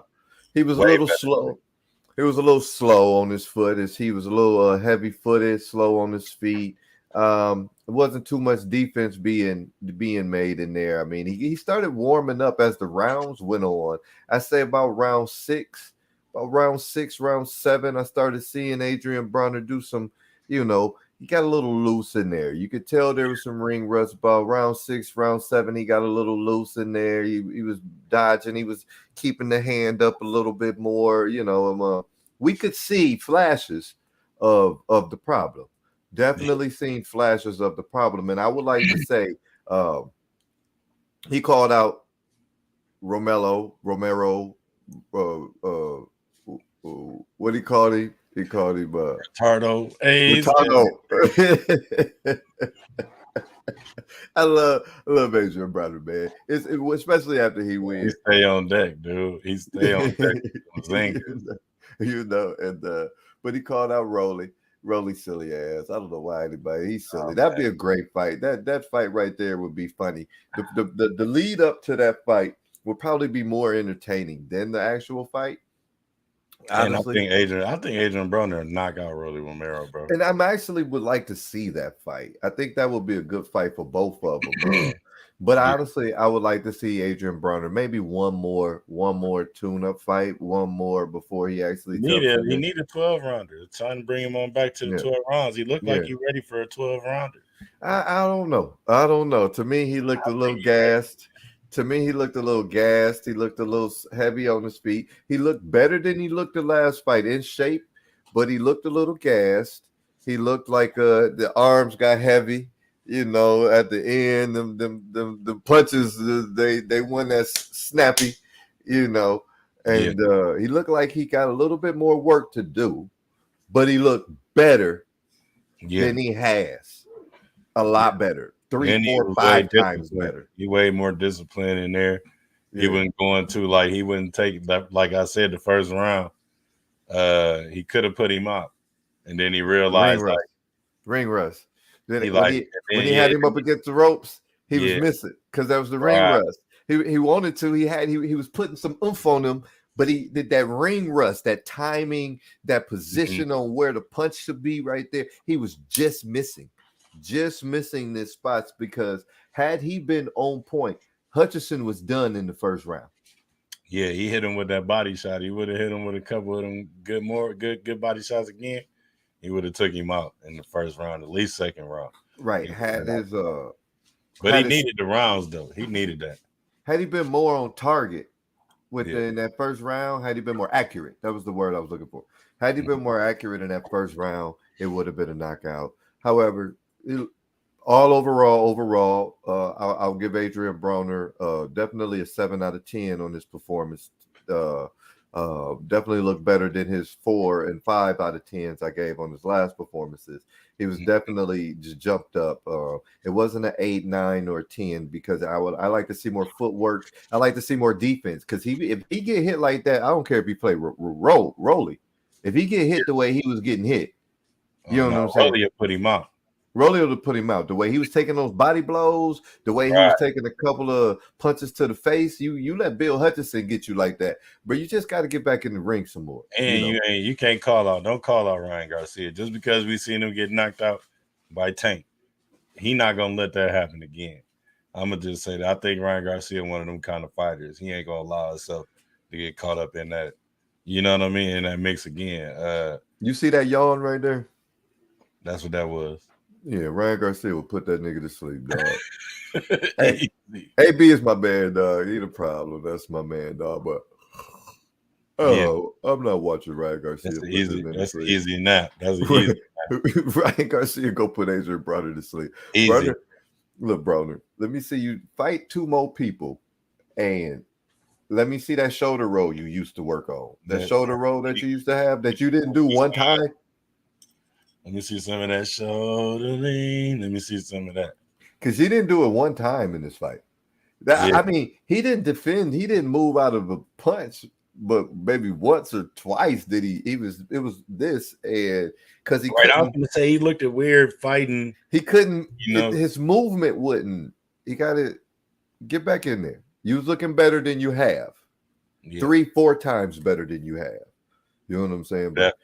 He was a little slow. He was a little slow on his foot. He was a little heavy-footed, slow on his feet. It wasn't too much defense being made in there. I mean, he started warming up as the rounds went on. I say about round 6, round 7, I started seeing Adrian Bronner do some, he got a little loose in there. You could tell there was some ring rust. About round 6, round 7, he got a little loose in there. He was dodging. He was keeping the hand up a little bit more. We could see flashes of the problem. Definitely seen flashes of the problem. And I would like to say he called out Romero. What he called him? He called him
Ricardo. Hey,
Ricardo. I love Adrian Broner, man. Especially after he wins.
He stay on deck, dude. He stay on deck.
But he called out Rolly silly ass. I don't know why anybody. He's silly. That'd be a great fight. That fight right there would be funny. The lead up to that fight would probably be more entertaining than the actual fight. Honestly.
And I think Adrian Broner knock out Rolly Romero, bro.
And I actually would like to see that fight. I think that would be a good fight for both of them, bro. But honestly, I would like to see Adrian Broner maybe one more tune-up fight, one more before he actually
he need a 12-rounder. It's time to bring him on back to the 12 rounds. He looked like he's ready for a 12-rounder.
I don't know. To me, he looked a little gassed. He looked a little heavy on his feet. He looked better than he looked the last fight, in shape, but he looked a little gassed. He looked like the arms got heavy, at the end. The punches, they weren't that snappy, and he looked like he got a little bit more work to do, but he looked better than he has. A lot better. 3, 4, 5 times better.
He way more disciplined in there. He wasn't going to he wouldn't take that. Like I said, the first round, he could have put him up, and then he realized
ring rust. Then
he
when he had him up against the ropes, he was missing because that was the ring rust. He wanted to. He was putting some oomph on him, but he did that ring rust, that timing, that position on where the punch should be right there. He was just missing these spots, because had he been on point, Hutchinson was done in the first round.
Yeah, he hit him with that body shot. He would have hit him with a couple of them good body shots again. He would have took him out in the first round, at least second round.
Right.
But he needed the rounds though. He needed that.
Had he been more on target in that first round, had he been more accurate, that was the word I was looking for. Had he been more accurate in that first round, it would have been a knockout. However, overall, I'll give Adrian Broner definitely a 7 out of 10 on this performance. Definitely looked better than his 4 and 5 out of 10s I gave on his last performances. He was definitely just jumped up. It wasn't an 8, 9, or 10, because I like to see more footwork. I like to see more defense, because if he get hit like that, I don't care if he play Rolly. If he get hit the way he was getting hit, you know what I'm saying?
Rolly put him out.
Rolly would have put him out. The way he was taking those body blows, the way he was taking a couple of punches to the face, you let Bill Hutchinson get you like that. But you just got to get back in the ring some more.
And you can't don't call out Ryan Garcia. Just because we seen him get knocked out by Tank, he not going to let that happen again. I'm going to just say that I think Ryan Garcia one of them kind of fighters. He ain't going to allow himself to get caught up in that, you know what I mean, in that mix again. You
see that yawn right there? That's
what that was.
Yeah, Ryan Garcia will put that nigga to sleep, dog. Hey, AB is my man, dog. He the problem. That's my man, dog. But I'm not watching Ryan Garcia.
That's easy nap. That's easy.
Ryan Garcia go put Adrian Broner to sleep.
Easy.
Broner, let me see you fight 2 more people, and let me see that shoulder roll you used to work on. That shoulder roll that you used to have that you didn't do one time.
Let me see some of that shoulder lean. Let me see some of that.
Because he didn't do it one time in this fight. I mean, he didn't defend. He didn't move out of a punch, but maybe once or twice did he. It was this, and because he.
Right, I was going to say he looked at weird fighting.
He couldn't. His movement wouldn't. He got to get back in there. You was looking better than you have. 3-4 times better than you have. You know what I'm saying? But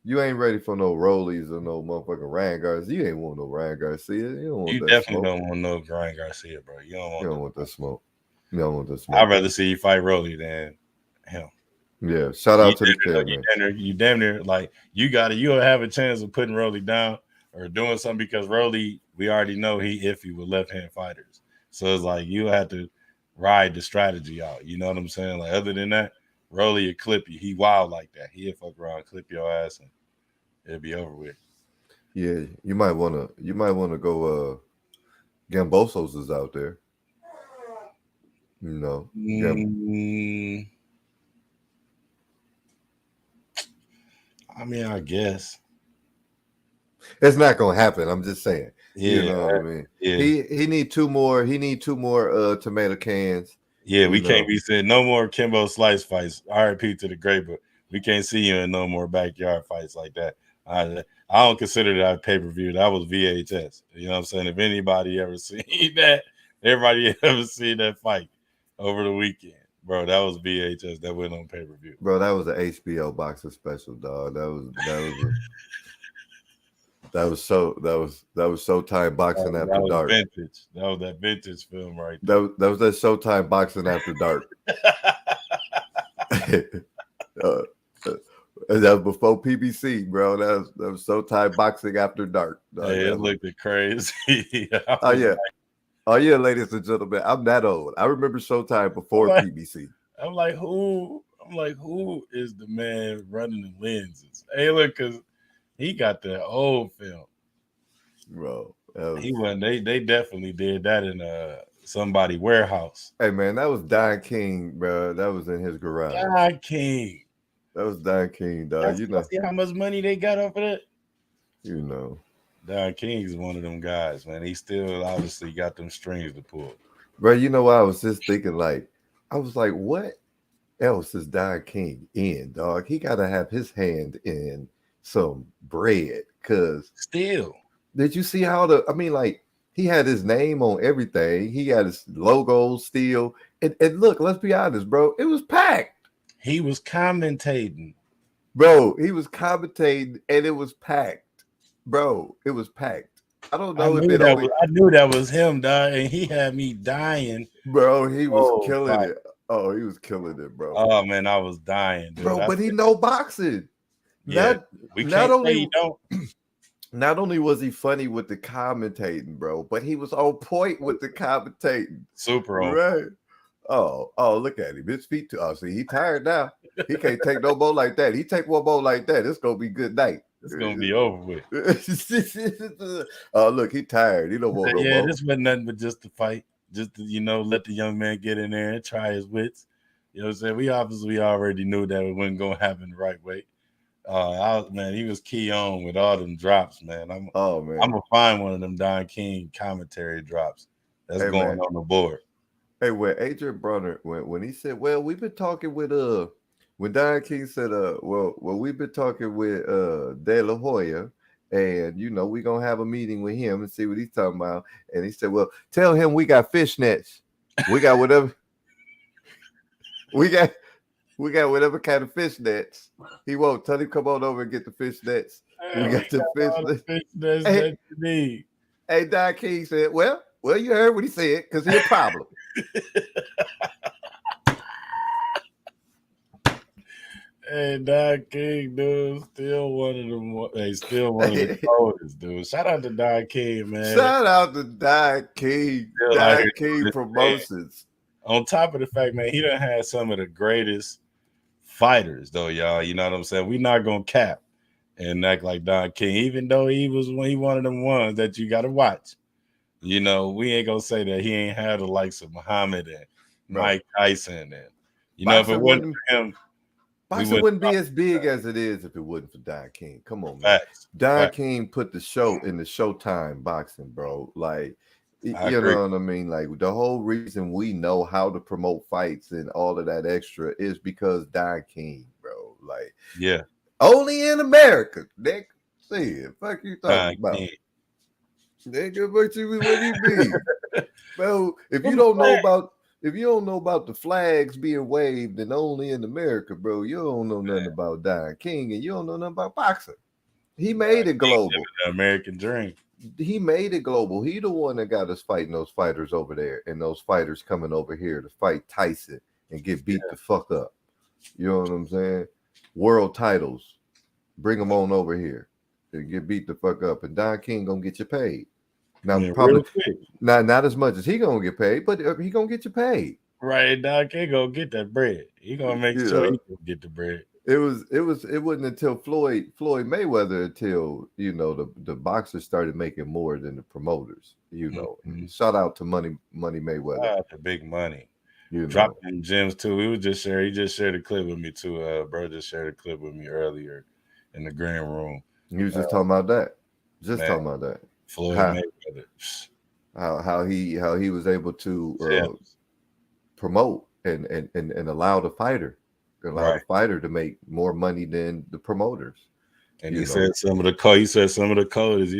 you ain't ready for no Rollies or no motherfucking Ryan Garcia. You ain't want no Ryan Garcia.
You definitely don't want no Ryan Garcia, bro. You don't want
that smoke. You don't want that smoke.
I'd rather see you fight Rolly than him.
Yeah, shout out to the kid, man.
You damn near like you'll have a chance of putting Rolly down or doing something, because Rolly, we already know he iffy with left-hand fighters. So it's like you have to ride the strategy out. You know what I'm saying? Like, other than that, Rolly will clip you. He wild like that. He'll fuck around, clip your ass, and it'll be over with.
Yeah, you might wanna go. Gambosos is out there.
I mean, I guess
it's not gonna happen. I'm just saying.
Yeah,
you know what I mean.
Yeah,
he need 2 more. He need 2 more tomato cans.
Yeah, we can't be saying no more Kimbo Slice fights. RIP to the great, but we can't see you in no more backyard fights like that. I don't consider that pay-per-view. That was VHS. You know what I'm saying? If anybody ever seen that, everybody ever seen that fight over the weekend, bro, that was VHS. That went on pay-per-view.
Bro, that was an HBO boxer special, dog. That was Showtime boxing after dark.
Vintage. That was that vintage film right
there. That was that Showtime boxing after dark. That was before PBC, bro. That was Showtime boxing after dark.
Hey, it looked crazy.
Oh yeah, ladies and gentlemen, I'm that old. I remember Showtime before PBC.
I'm like, who is the man running the lenses? Hey, look, because he got that old film,
bro.
He went. They definitely did that in somebody warehouse.
Hey man, that was Don King, bro. That was in his garage.
Don King.
That was Don King, dog. You know,
see how much money they got off of that.
You know,
Don King's one of them guys, man. He still obviously got them strings to pull.
Bro, you know what? I was just thinking, I was like, what else is Don King in, dog? He got to have his hand in some bread, cause
still.
Did you see how he had his name on everything. He had his logo still. And look, let's be honest, bro. It was packed.
He was commentating.
Bro, he was commentating and it was packed. Bro, it was packed. I don't know
I knew that was him, dog, and he had me dying.
Bro, he was killing it. Oh, he was killing it, bro.
Oh man, I was dying, dude.
Bro, but he know boxing.
Yeah, not
only was he funny with the commentating, bro, but he was on point with the commentating.
Super on.
Right. Oh, look at him. His feet too. Oh, see, he tired now. He can't take no more like that. He take one more like that. It's gonna be good night.
It's gonna be over with.
Oh, look, he tired. He don't want no more.
This wasn't nothing but just to fight. Just to, let the young man get in there and try his wits. You know what I'm saying? We obviously already knew that it wasn't gonna happen the right way. Man, he was key on with all them drops, man. I'm gonna find one of them Don King commentary drops that's going on the board.
Hey, when Adrian Bronner when he said, "Well, we've been talking with when Don King said, well, we've been talking with De La Hoya, and we're gonna have a meeting with him and see what he's talking about." And he said, "Well, tell him we got fishnets. We got whatever we got whatever kind of fishnets. He won't tell him come on over and get the fishnets. We got the fishnets that you need." Hey, Don King said, Well, you heard what he said, because he's a problem.
Hey, Don King, dude, still one of them. Hey, still one of the coldest, dude. Shout out to Don King, man.
Shout out to Don King. Don King Promotions.
On top of the fact, man, he done had some of the greatest fighters, though, y'all. You know what I'm saying? We not gonna cap and act like Don King, even though he one of them ones that you gotta watch. We ain't gonna say that he ain't had the likes of Muhammad and Mike Tyson, and if it wasn't for him,
boxing wouldn't be as big as it is if it wasn't for Don King. Come on, man. Don King put the show in the Showtime boxing, bro. Like, you know what I mean? Like, the whole reason we know how to promote fights and all of that extra is because Don King, bro. Like,
yeah,
only in America, Nick. See it. Fuck you talking about? Nigga, what you mean? Bro, if you don't know about the flags being waved and only in America, bro, you don't know nothing about Don King and you don't know nothing about boxing. He made it global.
The American dream.
He made it global. He the one that got us fighting those fighters over there and those fighters coming over here to fight Tyson and get beat the fuck up. You know what I'm saying? World titles. Bring them on over here and get beat the fuck up. And Don King gonna get you paid. Now, probably not as much as he gonna get paid, but he gonna get you paid.
Right, Don King gonna get that bread. He gonna make sure he can get the bread.
It wasn't until Floyd Mayweather until the boxers started making more than the promoters. Mm-hmm. Shout out to Money Mayweather.
Shout out to Big Money. Dropping gems too. He just shared a clip with me too. Bro just shared a clip with me earlier. in the green room.
He was just talking about that. Talking about that.
Floyd Mayweather.
How he was able to promote and allow the fighter to make more money than the promoters.
And he said some of the coders.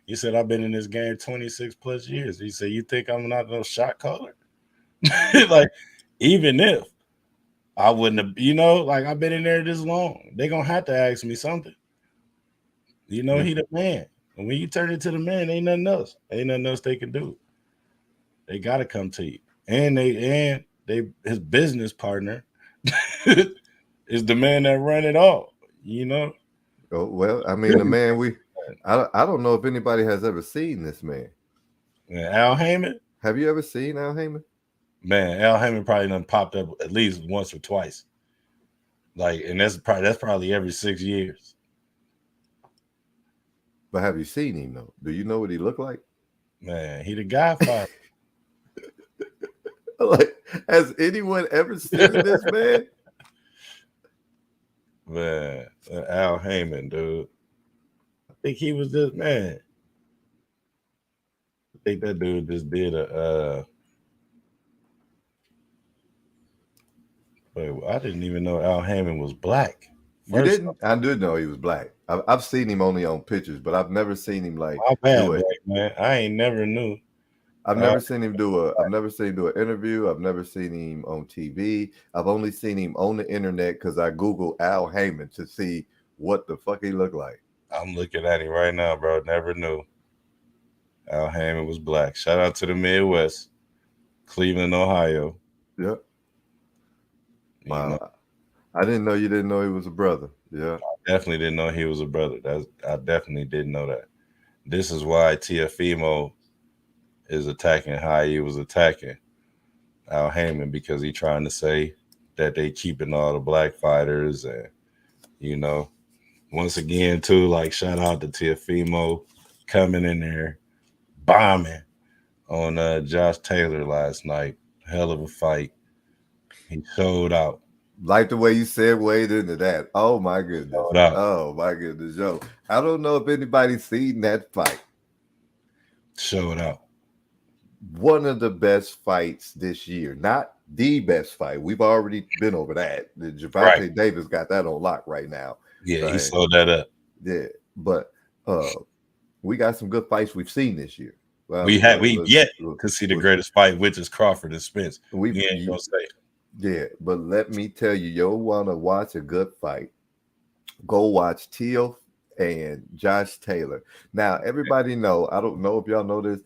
He said I've been in this game 26 plus years. He said, you think I'm not no shot caller? Like, even if I wouldn't have, like, I've been in there this long, they're gonna have to ask me something. He the man. And when you turn into the man, ain't nothing else. Ain't nothing else they can do. They gotta come to you. And his business partner is the man that run it all,
Oh, well, I mean, the man I don't know if anybody has ever seen this man.
Al Haymon?
Have you ever seen Al Haymon?
Man, Al Haymon probably done popped up at least once or twice. Like, and that's probably every 6 years.
But have you seen him though? Do you know what he looked like?
Man, he the Godfather.
Like, has anyone ever seen this man?
Man, Al Haymon, dude. I think he was just, man. I think that dude just did I didn't even know Al Haymon was black.
You didn't? I did know he was black. I've seen him only on pictures, but I've never seen him like
do it. Man. I ain't never knew.
I've never seen him do an interview. I've never seen him on TV. I've only seen him on the internet because I Googled Al Haymon to see what the fuck he looked like.
I'm looking at him right now, bro. Never knew Al Haymon was black. Shout out to the Midwest, Cleveland, Ohio.
Yep. Wow. I didn't know you didn't know he was a brother. Yeah.
I definitely didn't know he was a brother. I definitely didn't know that. This is why Teofimo is attacking how he was attacking Al Haymon, because he trying to say that they keeping all the black fighters, and once again too, like, shout out to Teofimo coming in there bombing on Josh Taylor last night. Hell of a fight. He showed out.
Like the way you segued into that. Oh my goodness. Oh my goodness, Joe. I don't know if anybody's seen that fight.
Showed out.
One of the best fights this year. Not the best fight. We've already been over that. The Gervonta Davis got that on lock right now.
Yeah,
right?
He sold that up.
Yeah, but we got some good fights we've seen this year. Well,
we yet to see the greatest fight, which is Crawford and Spence. We ain't gonna say.
Yeah, but let me tell you, you want to watch a good fight, go watch Teo and Josh Taylor. Now, everybody know, I don't know if y'all know this,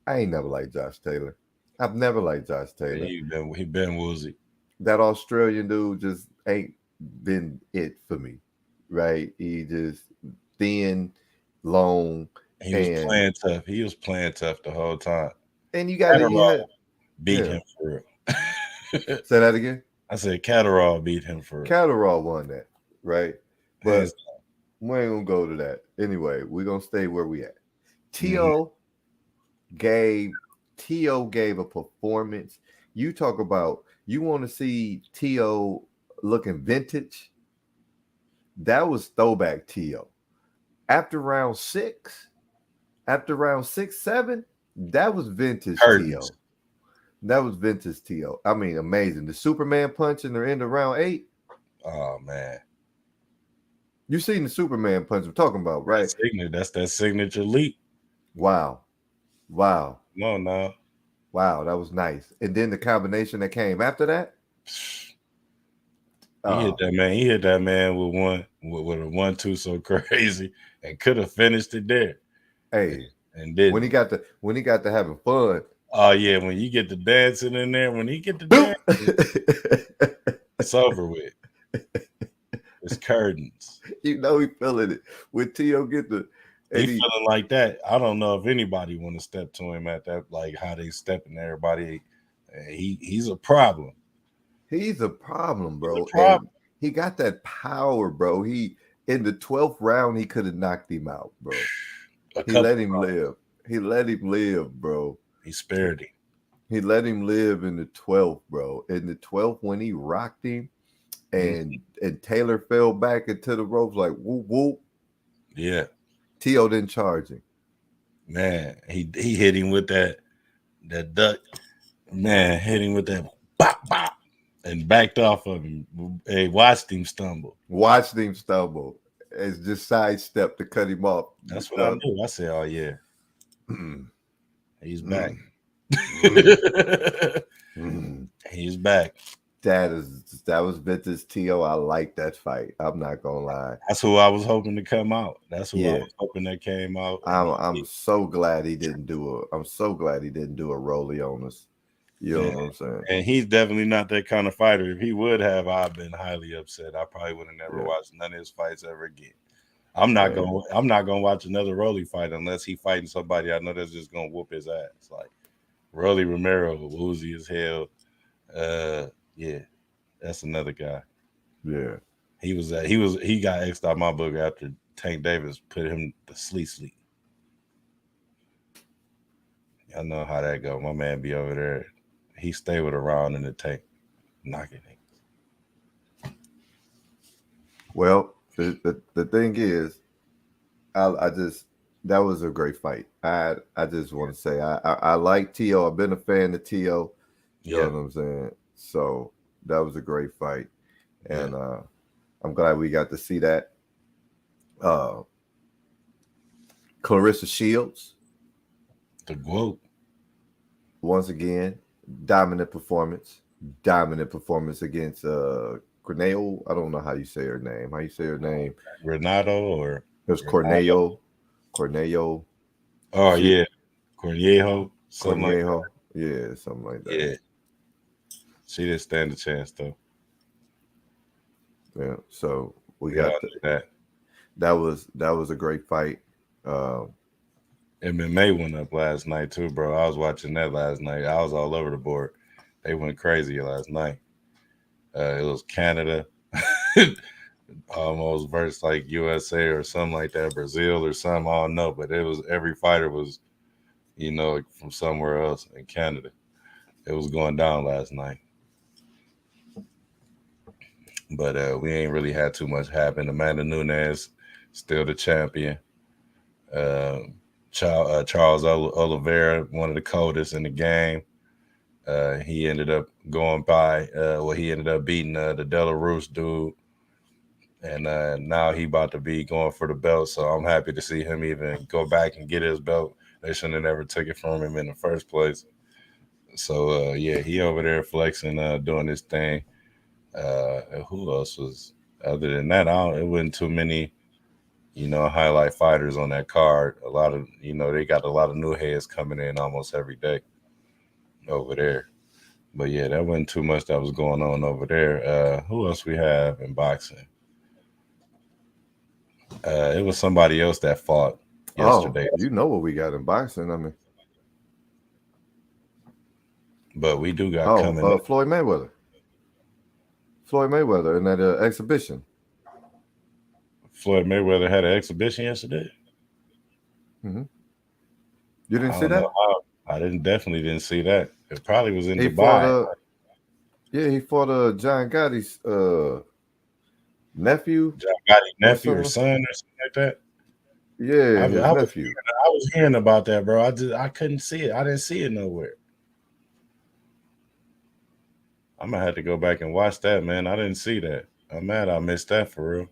I ain't never liked Josh Taylor. I've never liked Josh Taylor.
He been woozy.
That Australian dude just ain't been it for me, right? He just thin, long.
He was playing tough. He was playing tough the whole time.
And you got to
beat him for real.
Say that again.
I said Catterall beat him for real.
Catterall won that, right? But we ain't gonna go to that. Anyway, we're gonna stay where we at. Teo gave a performance. You talk about you want to see Teo looking vintage. That was throwback Teo. After round 6, 7, that was vintage Teo. That was vintage Teo. I mean, amazing. The Superman punch in the end of round 8.
Oh man.
You seen the Superman punch I'm talking about, right?
That's that signature leap.
Wow.
Come on now.
Wow, that was nice. And then the combination that came after that.
He hit that man with a 1-2 so crazy, and could have finished it there.
Hey,
and did
when he got to having fun.
Oh yeah, when you get the dancing in there, when he get the dancing, it's over with. It's curtains.
He feeling it. When Teo get the
feeling like that. I don't know if anybody want to step to him at that, like how they stepping to everybody. He's a problem.
He's a problem, bro. He got that power, bro. He in the 12th round, he could have knocked him out, bro. He let him live. He let him live, bro.
He spared him.
He let him live in the 12th, bro. In the 12th, when he rocked him, and Taylor fell back into the ropes like whoop whoop.
Yeah.
T.O. didn't charge him.
Man, he hit him with that duck. Man, hit him with that bop bop and backed off of him. Hey, watched him stumble.
It's just sidestepped to cut him off.
That's what I knew. I said, oh yeah. He's back. He's back.
That was vintage T.O. I like that fight. I'm not gonna lie.
That's who I was hoping to come out. That's who I was hoping that came out.
I'm so glad he didn't do a Rolly on us. You know what I'm saying?
And he's definitely not that kind of fighter. If he would have, I've been highly upset. I probably would have never watched none of his fights ever again. I'm not gonna watch another Rolly fight unless he fighting somebody I know that's just gonna whoop his ass. Like Rolly Romero, woozy as hell. Yeah, that's another guy.
Yeah,
he got X'd out my book after Tank Davis put him to sleep. I know how that go. My man be over there. He stay with a round in the tank, knocking it.
Well, the thing is, that was a great fight. I just want to say I like T.O. I've been a fan of T.O. You know what I'm saying? So that was a great fight. And I'm glad we got to see that. Clarissa Shields.
The GOAT.
Once again, dominant performance against Corneo. I don't know how you say her name.
Renato or
it was Corneo.
Oh yeah. Cornejo.
Cornejo. Yeah, something like that.
Yeah. She didn't stand a chance though.
Yeah, so we got that. That was a great fight.
MMA went up last night too, bro. I was watching that last night. I was all over the board. They went crazy last night. It was Canada, almost versus like USA or something like that, Brazil or something. I don't know, but it was every fighter was, from somewhere else in Canada. It was going down last night. But we ain't really had too much happen. Amanda Nunes still the champion. Charles Oliveira, one of the coldest in the game. He ended up going by. He ended up beating the Belarus dude, and now he about to be going for the belt. So I'm happy to see him even go back and get his belt. They shouldn't have never took it from him in the first place. So he over there flexing, doing his thing. Who else was other than that? It wasn't too many, highlight fighters on that card. A lot of, they got a lot of new heads coming in almost every day over there. But yeah, that wasn't too much that was going on over there. Who else we have in boxing? It was somebody else that fought yesterday.
You know what we got in boxing? I mean,
but we do got coming up.
Floyd Mayweather in that exhibition.
Floyd Mayweather had an exhibition yesterday.
Mm-hmm. You didn't see that?
I definitely didn't see that. It probably was in Dubai.
He fought John Gotti's nephew.
John Gotti nephew or son or something like that.
Yeah, his nephew.
I was hearing about that, bro. I couldn't see it. I didn't see it nowhere. I'm gonna have to go back and watch that, man. I didn't see that. I'm mad I missed that for real.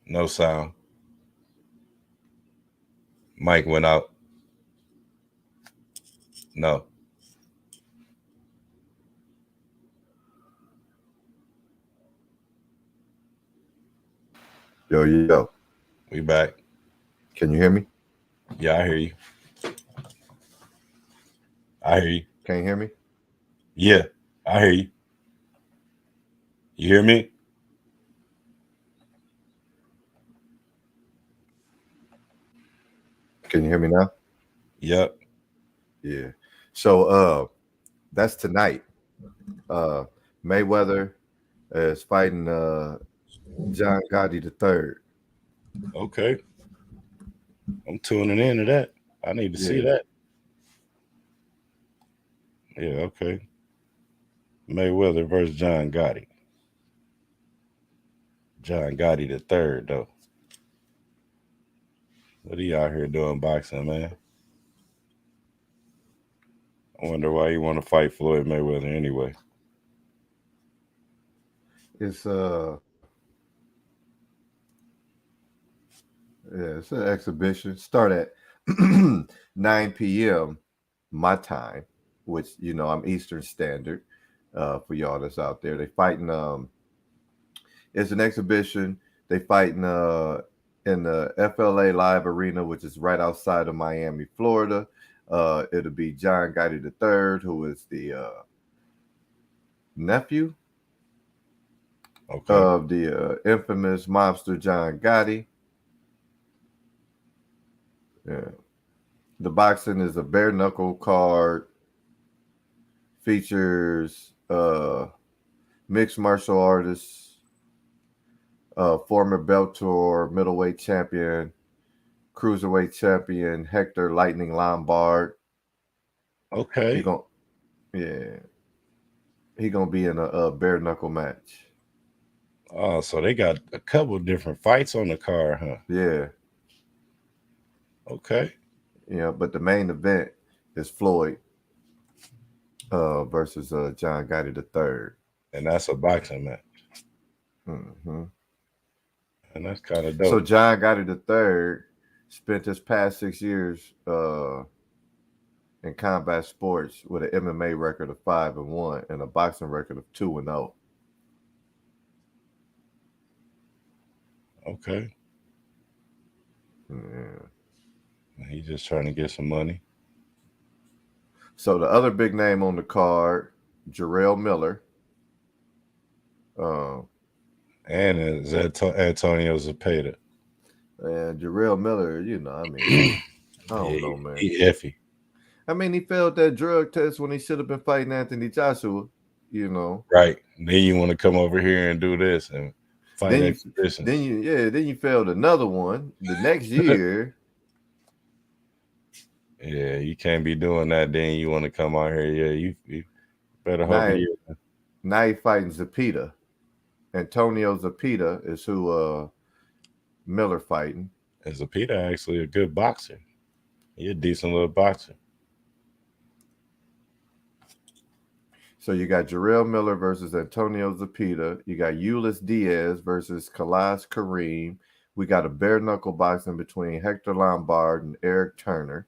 No sound. Mike went out. No.
Yo.
We back.
Can you hear me?
Yeah, I hear you.
Can you hear me?
Yeah, I hear you. You hear me?
Can you hear me now?
Yep.
Yeah. So that's tonight. Mayweather is fighting John Gotti III.
Okay. I'm tuning into that. I need to see that. Yeah, okay. Mayweather versus John Gotti. John Gotti the third, though. What he out here doing boxing, man? I wonder why you want to fight Floyd Mayweather anyway.
It's it's an exhibition. Start at 9 p.m. my time, which I'm Eastern Standard. For y'all that's out there, they fighting. It's an exhibition. They fighting in the FLA Live Arena, which is right outside of Miami, Florida. It'll be John Gotti III, who is the nephew of the infamous mobster John Gotti. Yeah. The boxing is a bare knuckle card. Features mixed martial artists, former Bellator middleweight champion, cruiserweight champion Hector Lightning Lombard.
Okay.
He gonna be in a bare knuckle match.
Oh, so they got a couple different fights on the card, huh?
Yeah.
Okay.
Yeah, but the main event is Floyd versus John Gotti III.
And that's a boxing match.
Mm-hmm.
And that's kind of dope.
So John Gotti III spent his past 6 years in combat sports with an MMA record of 5-1 and a boxing record of 2-0.
Okay.
Yeah.
He's just trying to get some money.
So the other big name on the card, Jarrell Miller.
And it's Antonio Zepeda.
And Jarrell Miller, I don't know, man.
He effy.
I mean, he failed that drug test when he should have been fighting Anthony Joshua,
Right. Then you want to come over here and do this and fight exhibition.
Then you failed another one the next year.
Yeah, you can't be doing that. Then you want to come out here. Yeah, you better hope you.
Now he fighting Zepeda. Antonio Zepeda is who Miller fighting.
And Zepeda actually a good boxer. He's a decent little boxer.
So you got Jarrell Miller versus Antonio Zepeda. You got Ulis Diaz versus Khalas Kareem. We got a bare knuckle boxing between Hector Lombard and Eric Turner.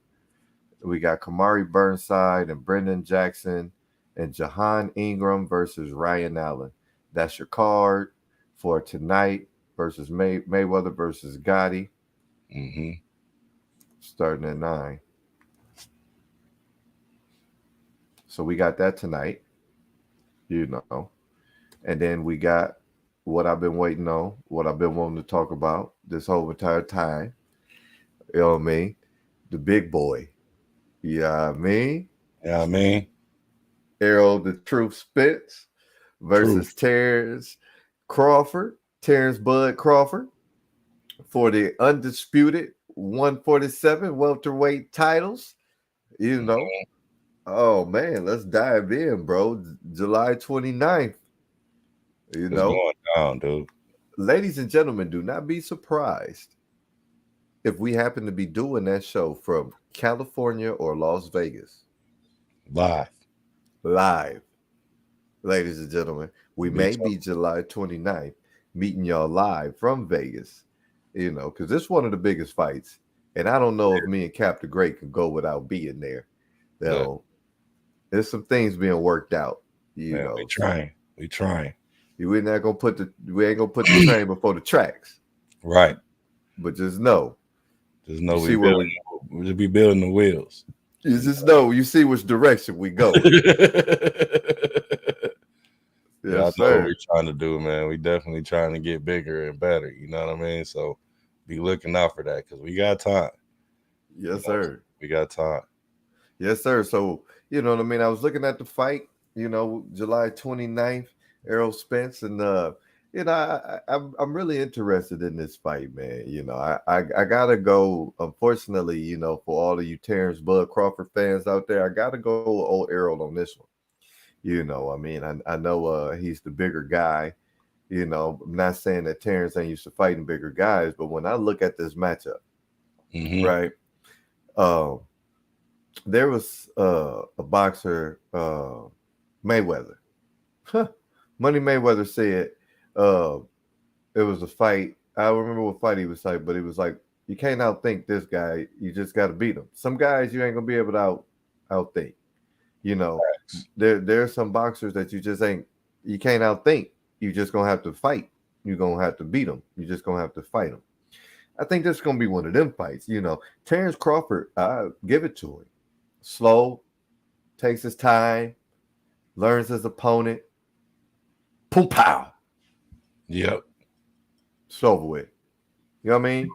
We got Kamari Burnside and Brendan Jackson and Jahan Ingram versus Ryan Allen. That's your card for tonight versus Mayweather versus Gotti.
Mm-hmm.
Starting at 9. So we got that tonight, And then we got what I've been waiting on, what I've been wanting to talk about this whole entire time. You know what I mean? The big boy. Yeah, Errol the Truth Spence versus Terrence Bud Crawford for the undisputed 147 welterweight titles. Oh man, let's dive in, bro. July 29th.
It's going down, dude.
Ladies and gentlemen, do not be surprised if we happen to be doing that show from California or Las Vegas.
Live.
Ladies and gentlemen, we may be July 29th meeting y'all live from Vegas, because it's one of the biggest fights. And I don't know if me and Cap the Great can go without being there. There's some things being worked out.
We trying.
We ain't gonna put the train before the tracks.
Right.
But just know.
We'll be building the wheels.
You just know, you see which direction we go.
Yeah, I know what we're trying to do, man. We definitely trying to get bigger and better. You know what I mean? So be looking out for that because we got time.
Yes, sir.
We got time.
Yes, sir. So, I was looking at the fight, July 29th, Errol Spence. And, I'm really interested in this fight, man. I gotta go. Unfortunately, for all of you Terrence Bud Crawford fans out there, I gotta go with old Errol on this one. I mean, I know he's the bigger guy. I'm not saying that Terrence ain't used to fighting bigger guys, but when I look at this matchup, right? There was a boxer, Mayweather. Money Mayweather said it was a fight. I don't remember what fight he was like, but he was like, you can't outthink this guy. You just got to beat him. Some guys you ain't gonna be able to outthink. There's some boxers that you can't outthink. You just gonna have to fight. You're gonna have to beat them. You're just gonna have to fight them. I think this is gonna be one of them fights. Terrence Crawford, I give it to him. Slow, takes his time, learns his opponent. Boom, pow.
Yep.
It's over with. You know what I mean?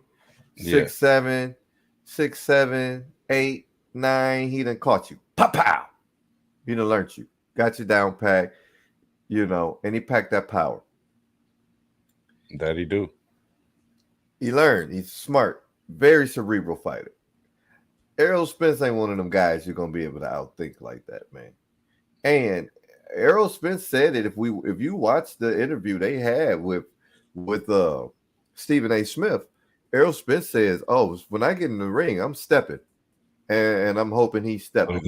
Yeah.
6'7", 8, 9. He done caught you. Pow, pow. He done learned you. Got you down pat. And he packed that power.
That he do.
He learned. He's smart. Very cerebral fighter. Errol Spence ain't one of them guys you're gonna be able to outthink like that, man. And Errol Spence said it. If you watch the interview they had with Stephen A. Smith, Errol Spence says, "Oh, when I get in the ring, I'm stepping, and I'm hoping he's stepping."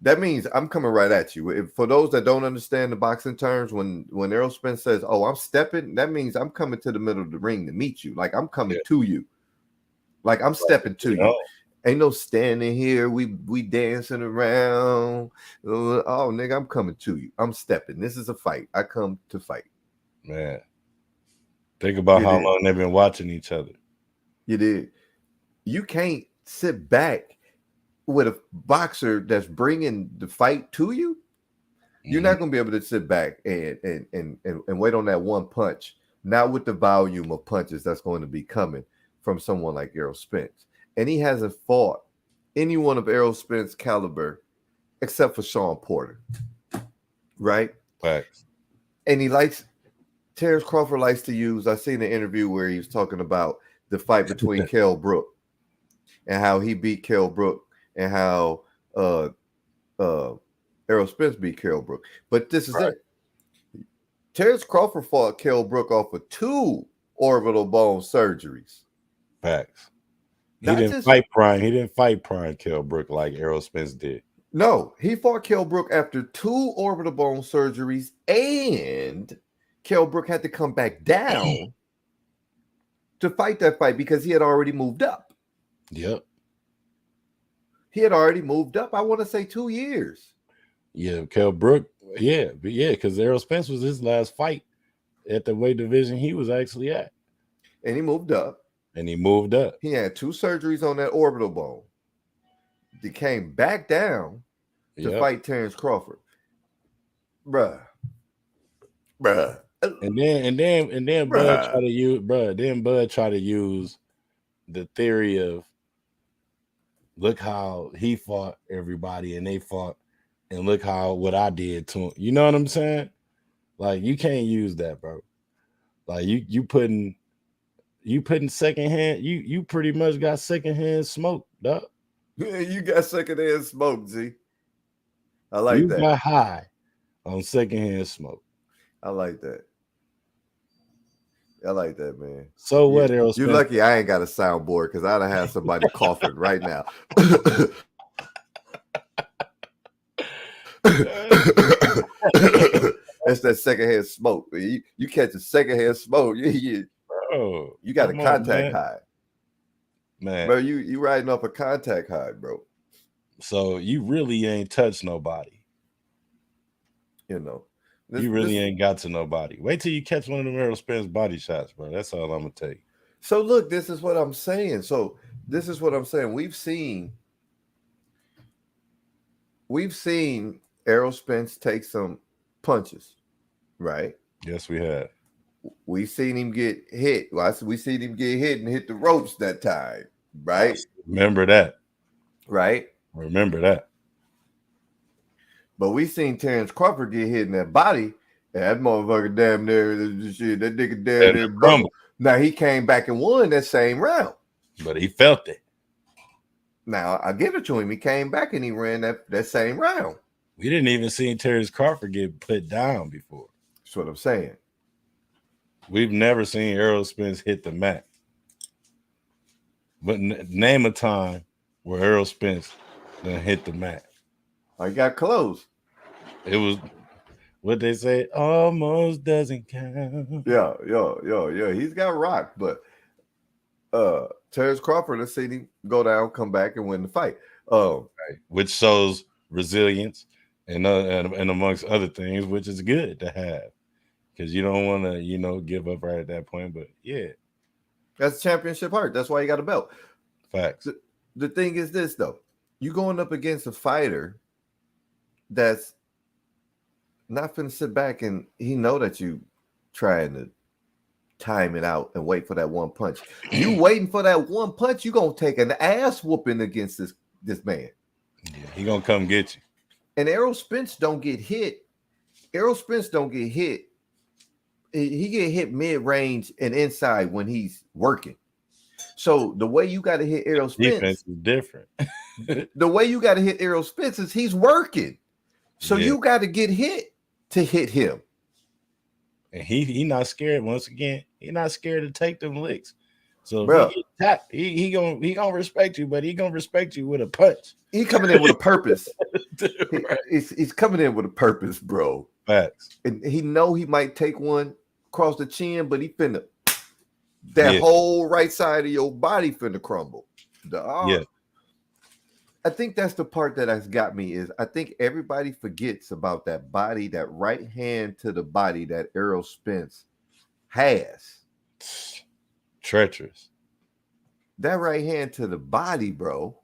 That means I'm coming right at you. For those that don't understand the boxing terms, when Errol Spence says, "Oh, I'm stepping," that means I'm coming to the middle of the ring to meet you. Like I'm coming to you. Like I'm stepping to you. Ain't no standing here. We dancing around. Oh, nigga, I'm coming to you. I'm stepping. This is a fight. I come to fight.
Man, think about how long they've been watching each other.
You did. You can't sit back with a boxer that's bringing the fight to you. You're not going to be able to sit back and wait on that one punch. Not with the volume of punches that's going to be coming from someone like Errol Spence. And he hasn't fought anyone of Errol Spence's caliber except for Sean Porter. Right?
Facts.
And Terrence Crawford likes to use, I seen an interview where he was talking about the fight between Kell Brook and how he beat Kell Brook and how Errol Spence beat Kell Brook. But this is it. Terrence Crawford fought Kell Brook off of 2 orbital bone surgeries.
Facts. He didn't fight Prime Kell Brook like Errol Spence did.
No, he fought Kell Brook after 2 orbital bone surgeries, and Kell Brook had to come back down to fight that fight because he had already moved up.
Yep.
He had already moved up, I want to say 2 years.
Yeah, Kell Brook. Yeah, because Errol Spence was his last fight at the weight division he was actually at.
And he moved up.
He
had 2 surgeries on that orbital bone. He came back down to fight Terrence Crawford. Bruh.
And then Bud tried to use the theory of look how he fought everybody and they fought, and look how what I did to him. You know what I'm saying? Like you can't use that, bro. Like you putting secondhand, you pretty much got secondhand smoke, dog.
Yeah, you got secondhand smoke, Z. I like
you
that.
You got high on secondhand smoke.
I like that. I like that, man.
So what, Errol Spence?
You're lucky I ain't got a soundboard because I'd have had somebody coughing right now. That's that secondhand smoke. You catch a secondhand smoke. You got a contact high.
Man.
Bro, you riding off a contact high, bro.
So you really ain't touched nobody.
This
ain't got to nobody. Wait till you catch one of them Errol Spence body shots, bro. That's all I'm gonna tell you.
So look, this is what I'm saying. We've seen Errol Spence take some punches, right?
Yes, we have.
We seen him get hit. We seen him get hit and hit the ropes that time, right?
Remember that.
Right?
Remember that.
But we seen Terrence Crawford get hit in that body That motherfucker damn near shit. That nigga damn near broke. Now he came back and won that same round.
But he felt it.
Now I give it to him. He came back and he ran that same round.
We didn't even see Terrence Crawford get put down before.
That's what I'm saying.
We've never seen Errol Spence hit the mat. But name a time where Errol Spence done hit the mat.
I got close.
It was what they say, almost doesn't count.
Yeah. He's got rocked, but Terrence Crawford, let's see him go down, come back, and win the fight.
Right. Which shows resilience and amongst other things, which is good to have. Because you don't want to, give up right at that point. But yeah.
That's championship heart. That's why you got a belt.
Facts.
The thing is this, though. You going up against a fighter that's not finna sit back and he know that you trying to time it out and wait for that one punch. You waiting for that one punch, you gonna take an ass whooping against this man.
Yeah, he gonna come get you.
And Errol Spence don't get hit. Errol Spence don't get hit. He get hit mid-range and inside when he's working. So the way you got to hit Errol Spence,
defense is different.
The way you got to hit Errol Spence is he's working. So you got to get hit to hit him.
And he not scared. Once again, he not scared to take them licks. So
bro,
if he get tapped, he gonna respect you, but he gonna respect you with a punch.
He coming in with a purpose.
Right.
He's coming in with a purpose, bro.
Facts.
And he know he might take one across the chin, but he finna that whole right side of your body finna crumble. I think that's the part that has got me is I think everybody forgets about that body, that right hand to the body that Errol Spence has.
Treacherous.
That right hand to the body, bro.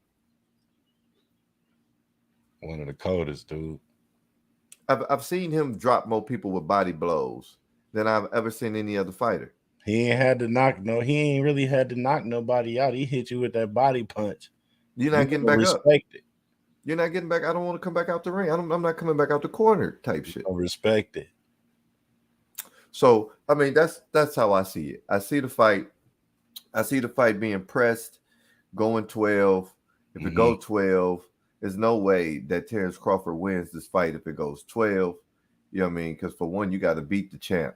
One of the coldest, dude.
I've seen him drop more people with body blows than I've ever seen any other fighter.
He ain't really had to knock nobody out. He hit you with that body punch.
You're not getting back up.
It.
You're not getting back. I don't want to come back out the ring. I'm not coming back out the corner type shit.
I respect it.
So, I mean, that's how I see it. I see the fight. I see the fight being pressed, going 12. If it goes 12, there's no way that Terrence Crawford wins this fight if it goes 12. You know what I mean? Because for one, you got to beat the champ.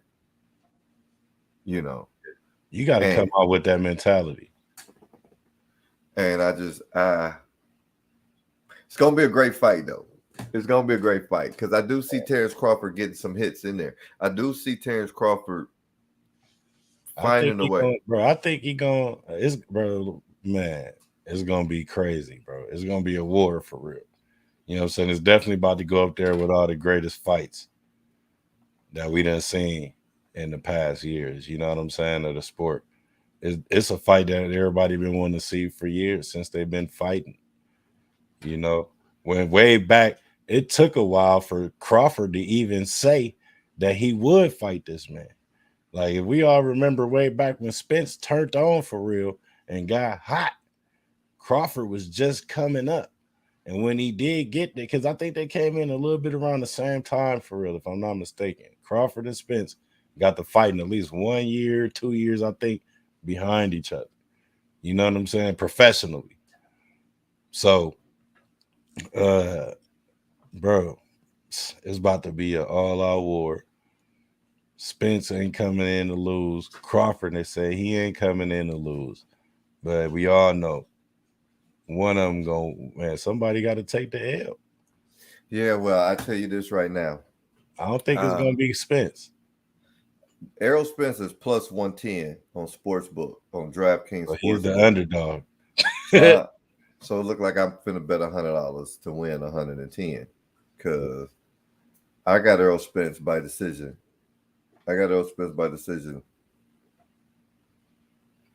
You
got to come out with that mentality.
And it's gonna be a great fight, though. It's gonna be a great fight because I do see Terrence Crawford getting some hits in there. I do see Terrence Crawford finding a way,
bro. I think it's gonna be crazy, bro. It's gonna be a war for real. You know what I'm saying? It's definitely about to go up there with all the greatest fights that we done seen in the past years. You know what I'm saying? Of the sport. It's a fight that everybody been wanting to see for years since they've been fighting. When way back, it took a while for Crawford to even say that he would fight this man. Like, if we all remember way back when Spence turned on for real and got hot, Crawford was just coming up. And when he did get there, because I think they came in a little bit around the same time for real, if I'm not mistaken. Crawford and Spence got to fight in at least 1 year, 2 years, I think, behind each other. You know what I'm saying? Professionally. So, bro, it's about to be an all-out war. Spence ain't coming in to lose. Crawford, they say he ain't coming in to lose. But we all know one of them somebody got to take the L.
Yeah, well, I tell you this right now.
I don't think it's going to be Spence.
Errol Spence is plus 110 on Sportsbook, on DraftKings.
Well, he's the underdog.
So it looked like I'm finna bet $100 to win 110 because I got Errol Spence by decision.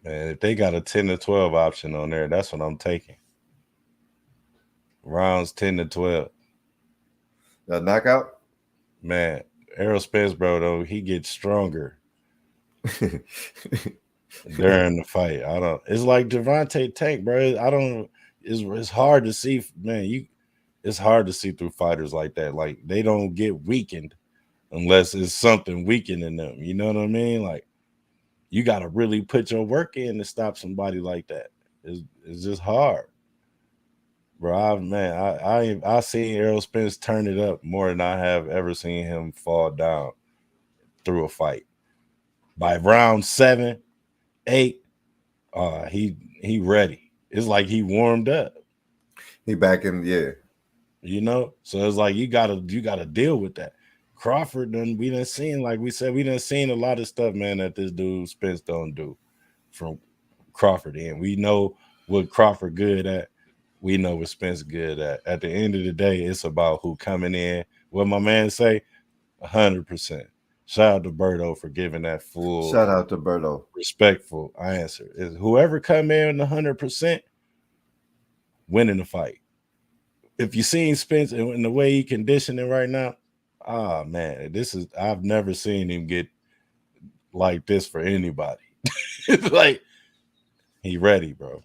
Man,
if they got a 10 to 12 option on there, that's what I'm taking. Rounds 10 to 12.
A knockout?
Man, Errol Spence, bro, though, he gets stronger during the fight. It's like Devontae Tank, bro. It's hard to see, man. It's hard to see through fighters like that. Like, they don't get weakened unless it's something weakening them. You know what I mean? Like you got to really put your work in to stop somebody like that. It's just hard, bro. I seen Errol Spence turn it up more than I have ever seen him fall down through a fight. By round 7, 8, he ready. It's like he warmed up.
He back in, yeah.
You know, so it's like you gotta deal with that. Crawford we done seen, like we said, we done seen a lot of stuff, man, that this dude Spence don't do from Crawford. And we know what Crawford good at. We know what Spence good at. At the end of the day, it's about who coming in. What my man say, 100%. Shout out to Berto for giving that full.
Shout out to Berto.
Respectful answer is whoever come in 100% winning the fight. If you seen Spence and the way he conditioning right now, man, I've never seen him get like this for anybody. It's like he ready, bro,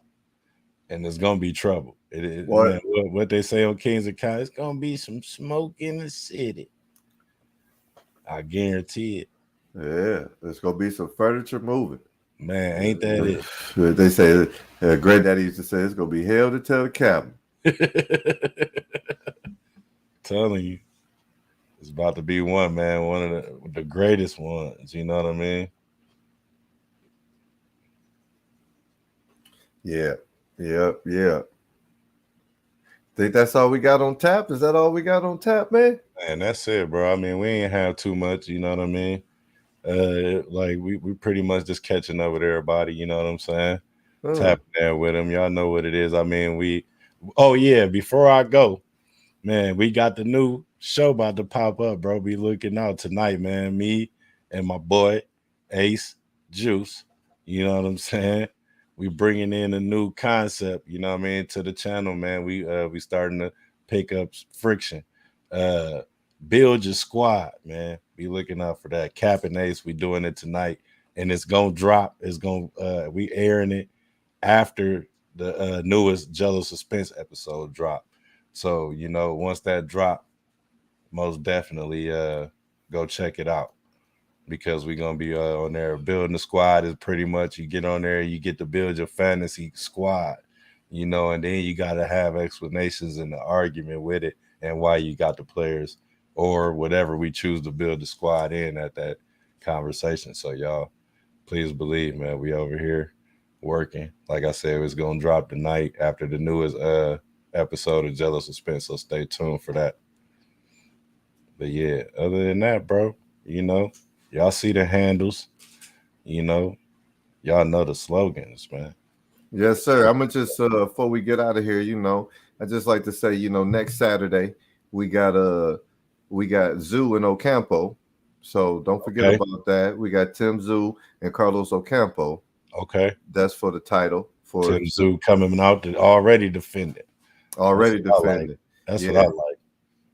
and there's gonna be trouble. What they say on Kings of Con, it's gonna be some smoke in the city. I guarantee it.
Yeah, there's gonna be some furniture moving.
Man, ain't that it?
They say, Granddaddy used to say, it's gonna be hell to tell the cabin.
Telling you, it's about to be one, man. One of the greatest ones. You know what I mean? Yeah.
Think that's all we got on tap? Is that all we got on tap, man?
Man, that's it, bro. I mean, we ain't have too much. You know what I mean? Like we pretty much just catching up with everybody. You know what I'm saying? Tapping there with them. Y'all know what it is. I mean, oh yeah. Before I go, man, we got the new show about to pop up, bro. Be looking out tonight, man. Me and my boy Ace Juice. You know what I'm saying? We bringing in a new concept, you know what I mean, to the channel, man. We starting to pick up friction. Build your squad, man. Be looking out for that. Cap and Ace, we doing it tonight, and it's gonna drop. It's gonna we airing it after the newest Jello Suspense episode drop. So, you know, once that drop, most definitely go check it out, because we're going to be on there. Building the squad is pretty much, you get on there, you get to build your fantasy squad, you know, and then you got to have explanations and the argument with it and why you got the players or whatever we choose to build the squad in at that conversation. So y'all, please believe, man, we over here working. Like I said, it's going to drop tonight after the newest episode of Jello Suspense, so stay tuned for that. But yeah, other than that, bro, you know, y'all see the handles, you know, y'all know the slogans, man.
Yes, sir. I'm gonna just before we get out of here, you know, I just like to say, you know, next Saturday we got Zoo and Ocampo, so don't forget about that. We got Tim Zoo and Carlos Ocampo.
Okay,
that's for the title. For
Tim Zoo coming out to already defended.
That's
what I like.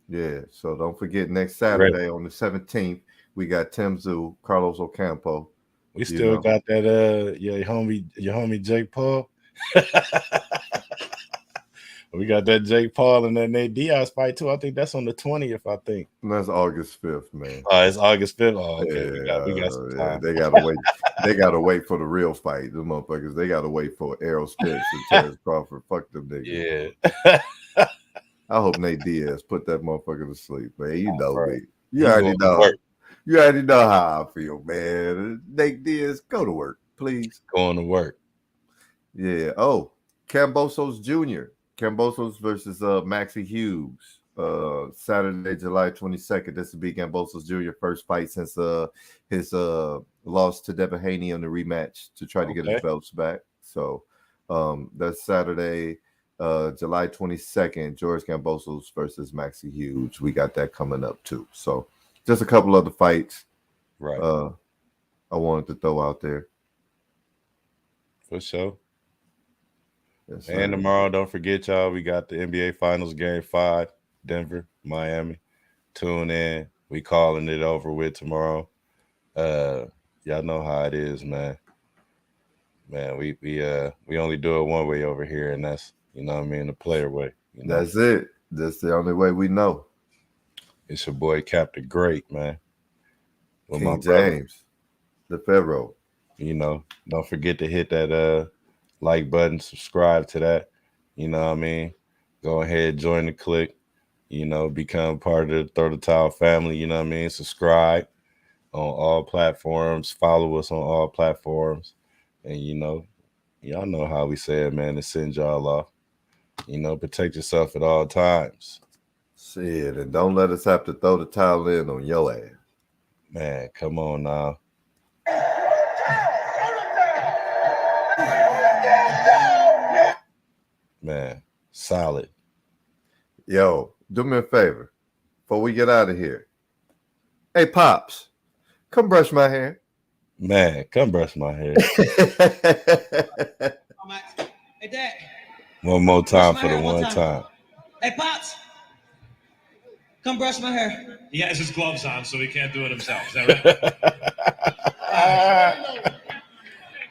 Yeah, so don't forget next Saturday on the 17th, we got Tim Zoo, Carlos Ocampo.
We still got that your homie Jake Paul. We got that Jake Paul and that Nate Diaz fight too. I think that's on the 20th, I think.
That's August 5th, man.
It's August 5th. Oh, okay. Yeah, we got some time.
They gotta wait. They gotta wait for the real fight. The motherfuckers, they gotta wait for Errol Spence and Terrence Crawford. Fuck them niggas.
Yeah.
I hope Nate Diaz put that motherfucker to sleep, man. You know me. You already know. You already know how I feel, man. Nate Diaz, go to work, please.
Going to work.
Yeah. Oh, Kambosos Jr. Kambosos versus Maxie Hughes. Saturday, July 22nd. This will be Kambosos Jr. first fight since his loss to Devin Haney on the rematch to try to get his belts back. So that's Saturday, July 22nd, George Kambosos versus Maxie Hughes. We got that coming up too. So just a couple other fights.
Right.
I wanted to throw out there.
For sure.
Yes,
and tomorrow, don't forget, y'all, we got the NBA Finals Game 5, Denver, Miami. Tune in. We calling it over with tomorrow. Y'all know how it is, man. Man, we only do it one way over here, and that's, you know what I mean, the player way. You know?
That's it. That's the only way we know.
It's your boy Cap the Great, man. with
King
my brother.
James, the Pharaoh.
You know, don't forget to hit that like button, subscribe to that. You know what I mean? Go ahead, join the clique. You know, become part of the Throw the Towel family. You know what I mean? Subscribe on all platforms. Follow us on all platforms. And, you know, y'all know how we say it, man, to send y'all off. You know, protect yourself at all times.
Shit, and don't let us have to throw the towel in on your ass.
Man, come on now. Man, solid.
Yo, do me a favor before we get out of here. Hey, Pops, come brush my hair.
Man, come brush my hair.
Hey, Dad.
One more time for the one time.
Hey, Pops, come brush my hair.
He has his gloves on, so he can't do it himself. Is that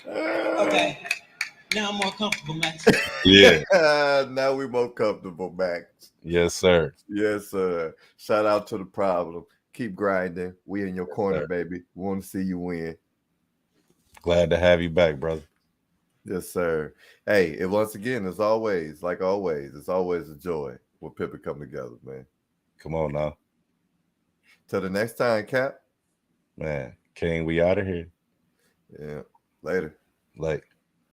right? Okay. Now I'm more comfortable, Max.
Yeah.
Now we're more comfortable, Max.
Yes, sir.
Yes, sir. Shout out to the problem. Keep grinding. We in your corner, baby. We want to see you win.
Glad to have you back, brother.
Yes, sir. Hey, and once again, as always, like always, it's always a joy when people come together, man.
Come on now.
Till the next time, Cap.
Man, King, we out of here.
Yeah. Later.
Like.